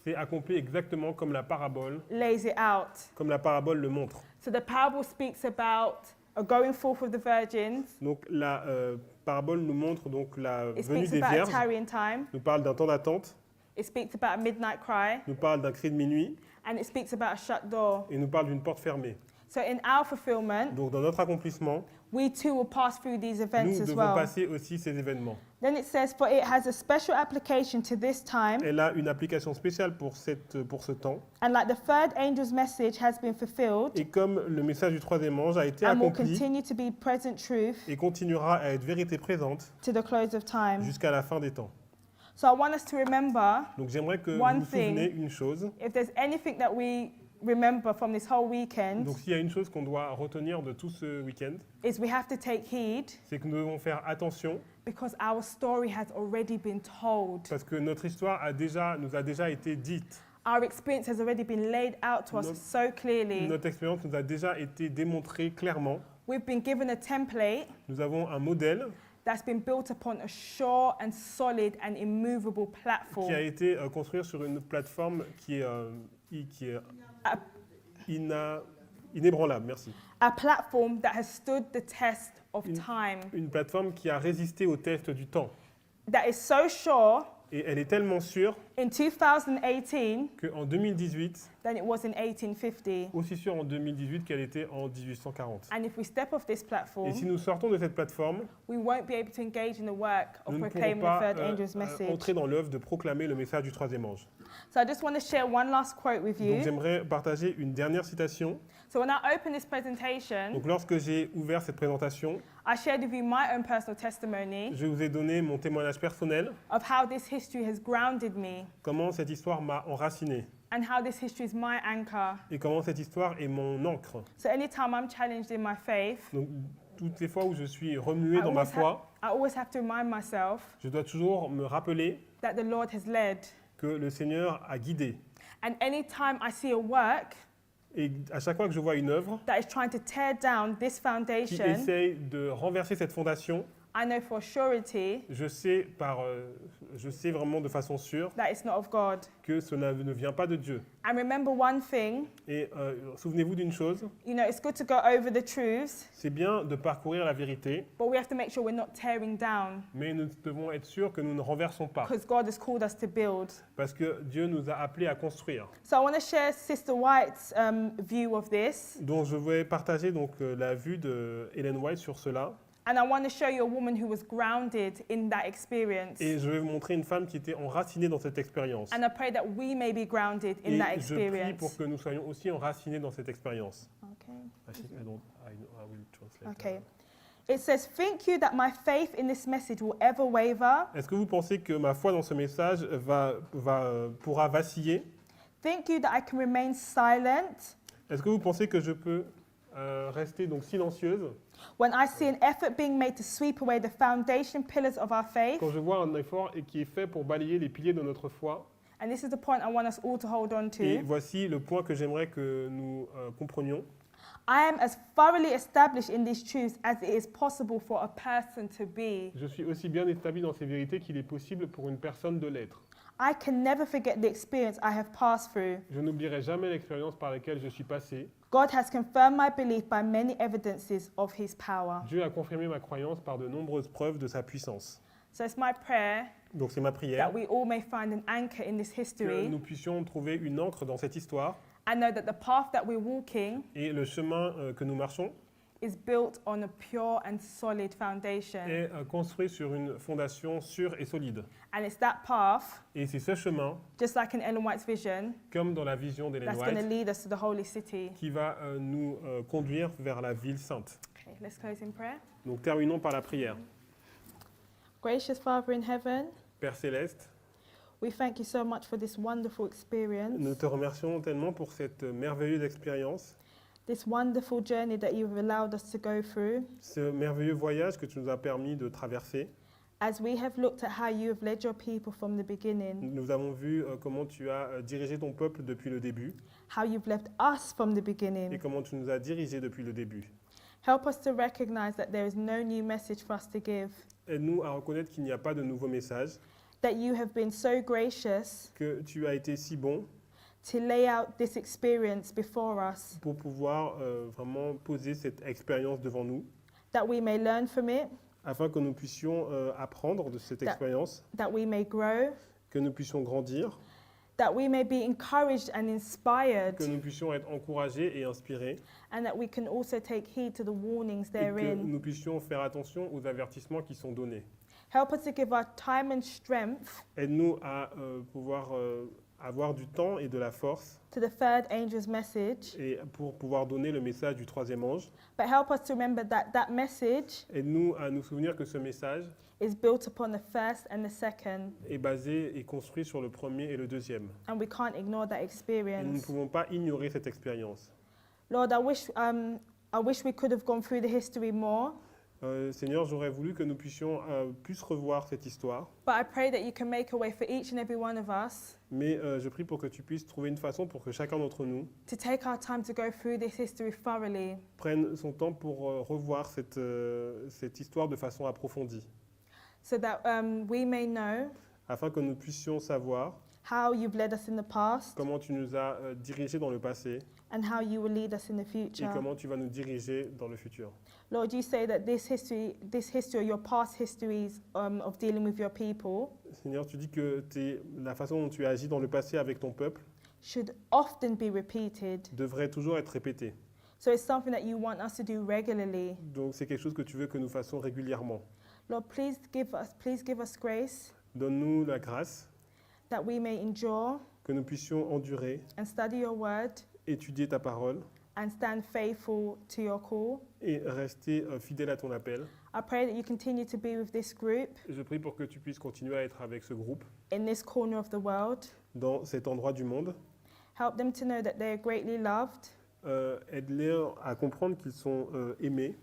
c'est accompli exactement comme la parabole le montre. So the parable speaks about a going forth of the virgins. Donc la parabole nous montre donc la It venue speaks des about a vierges, tarrying time. nous parle d'un temps d'attente, It speaks about a midnight cry. nous parle d'un cri de minuit And it speaks about a shut door. et nous parle d'une porte fermée. So in our fulfillment, Donc dans notre accomplissement, we too will pass through these nous events as devons well. passer aussi ces événements. Then it says, for it has a special application to this time, Elle a une application spéciale pour ce temps. and like the third angel's message has been fulfilled, Et comme le message du troisième ange a été and will accompli continue to be present truth et continuera à être vérité présente to the close of time. jusqu'à la fin des temps. So I want us to remember, Donc j'aimerais que vous One vous thing. souveniez une chose. if there's anything that we remember from this whole weekend, Donc s'il y a une chose qu'on doit retenir de tout ce week-end, is we have to take heed c'est que nous devons faire attention because our story has already been told. parce que notre histoire nous a déjà été dite. Our experience has already been laid out to us Notre- so clearly. Notre expérience nous a déjà été démontrée clairement. We've been given a template Nous avons un modèle that's been built upon a sure and solid and immovable qui a platform. été construit sur une plateforme qui est A, inébranlable. Merci. a platform that has stood the test of Une- time. Une plateforme qui a résisté au test du temps. That is so sure Et elle est tellement sûre in 2018 qu'en 2018, than it was in 1850. aussi sûre en 2018 qu'elle était en 1840. And if we step off this Et platform, si nous sortons de cette plateforme, we won't be able to engage in the work of nous ne pourrons proclaiming the pas third angel's message. entrer dans l'œuvre de proclamer le message du troisième ange. So I just want to share one last quote with Donc you. j'aimerais partager une dernière citation. So when I opened this presentation, Donc lorsque j'ai ouvert cette présentation, I shared with you my own personal testimony je vous ai donné mon témoignage personnel, of how this history has grounded me comment cette histoire m'a enraciné and how this history is my anchor. et comment cette histoire est mon encre. So anytime I'm challenged in my faith, Donc toutes les fois où je suis remué I dans ma always, foi, I always have to remind myself je dois toujours me rappeler that the Lord has led. que le Seigneur a guidé. And anytime I see a work Et à chaque fois que je vois une œuvre that is trying to tear down this qui foundation, essaye de renverser cette fondation, I know for surety je sais vraiment de façon sûre that it's not of God. que cela ne vient pas de Dieu. And remember one thing, Et souvenez-vous d'une chose, you know, it's good to go over the truths, c'est bien de parcourir la vérité, but we have to make sure we're not tearing down mais nous devons être sûrs que nous ne renversons pas, because God has called us to build. parce que Dieu nous a appelés à construire. So I want to share Sister White's view of this, Donc je vais partager donc la vue de Ellen White sur cela, and I want to show you a woman who was grounded in that experience. et je vais vous montrer une femme qui était enracinée dans cette expérience. And I pray that we may be grounded in Et that je prie experience. pour que nous soyons aussi enracinés dans cette expérience. Okay. I will translate. Okay. It says, "Think you that my faith in this message will ever waver? Est-ce que vous pensez que ma foi dans ce message pourra vaciller? Think you that I can remain silent Est-ce que vous pensez que je peux rester donc silencieuse when I see an effort being made to sweep away the foundation pillars of our faith?" quand je vois un effort qui est fait pour balayer les piliers de notre foi? And this is the point I want us all to hold on Et to. voici le point que j'aimerais que nous comprenions. I am as thoroughly established in these truths as it is possible for a person to be. Je suis aussi bien établi dans ces vérités qu'il est possible pour une personne de l'être. I can never forget the experience I have passed through. Je n'oublierai jamais l'expérience par laquelle je suis passé. God has confirmed my belief by many evidences of his power. Dieu a confirmé ma croyance par de nombreuses preuves de sa puissance. So it's my prayer Donc c'est ma prière that we all may find an anchor in this que history nous puissions trouver une ancre dans cette histoire and know that the path that we're walking et le chemin que nous marchons is built on a pure and solid foundation. est construit sur une fondation sûre et solide. And it's that path, Et c'est ce chemin, just like in Ellen White's vision, comme dans la vision d'Ellen that's going to White, lead us to the holy city. qui va nous conduire vers la ville sainte. Okay, let's close in prayer. Donc terminons par la prière. Gracious Father in heaven, Père Céleste, we thank you so much for this wonderful experience, nous te remercions tellement pour cette merveilleuse expérience, this wonderful journey that you've allowed us to go through, ce merveilleux voyage que tu nous as permis de traverser. as we have looked at how you have led your people from the beginning, Nous avons vu comment tu as dirigé ton peuple depuis le début how you've left us from the et beginning. comment tu nous as dirigés depuis le début. Help us to recognize that there is no new message for us to give, Aide-nous à reconnaître qu'il n'y a pas de nouveau message, that you have been so gracious que tu as été si bon to lay out this experience before us, pour pouvoir vraiment poser cette expérience devant nous, that we may learn from it, afin que nous puissions apprendre de cette expérience, that we may grow, que nous puissions grandir, that we may be encouraged and inspired, que nous puissions être encouragés et inspirés, and that we can also take heed to the warnings et que therein. nous puissions faire attention aux avertissements qui sont donnés. Help us to give our time and strength Aide-nous à pouvoir avoir du temps et de la force to the third angel's message, et pour pouvoir donner le message du troisième ange. but help us to remember that that message Aide-nous à nous souvenir que ce message is built upon the first and the second, est basé et construit sur le premier et le deuxième. and we can't ignore that Et nous ne experience. pouvons pas ignorer cette expérience. Lord, I wish we could have gone through the history more, Seigneur, j'aurais voulu que nous puissions plus revoir cette histoire, but I pray that you can make a way for each and every one of us mais je prie pour que tu puisses trouver une façon pour que chacun d'entre nous to take our time to go through this history thoroughly, prenne son temps pour revoir cette histoire de façon approfondie, so that we may know afin que nous puissions savoir how you've led us in the past comment tu nous as dirigés dans le passé and how you will lead us in the et future. comment tu vas nous diriger dans le futur. Lord, you say that this history, your past histories of dealing with your people, Seigneur, tu dis que la façon dont tu as agi dans le passé avec ton peuple should often be repeated. devrait toujours être répétée. So it's something that you want us to do regularly. Donc c'est quelque chose que tu veux que nous fassions régulièrement. Lord, please give us grace Donne-nous la grâce that we may endure que nous puissions endurer, and study your word étudier ta parole and stand faithful to your call. et rester fidèle à ton appel. I pray that you continue to be with this group Je prie pour que tu puisses continuer à être avec ce groupe in this corner of the world. dans cet endroit du monde. Help them to know that they are greatly loved, Aide-les à comprendre qu'ils sont aimés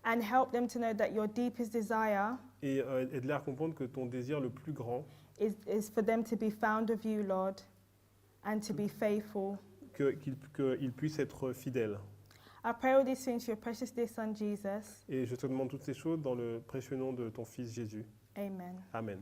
and help them to know that your deepest desire et aide-les à comprendre que ton désir le plus grand, is for them to be found of you, Lord, and to be faithful. qu'ils puissent être fidèles. I pray all these things for your precious dear Son, Jesus. Et je te demande toutes ces choses dans le précieux nom de ton Fils Jésus. Amen. Amen.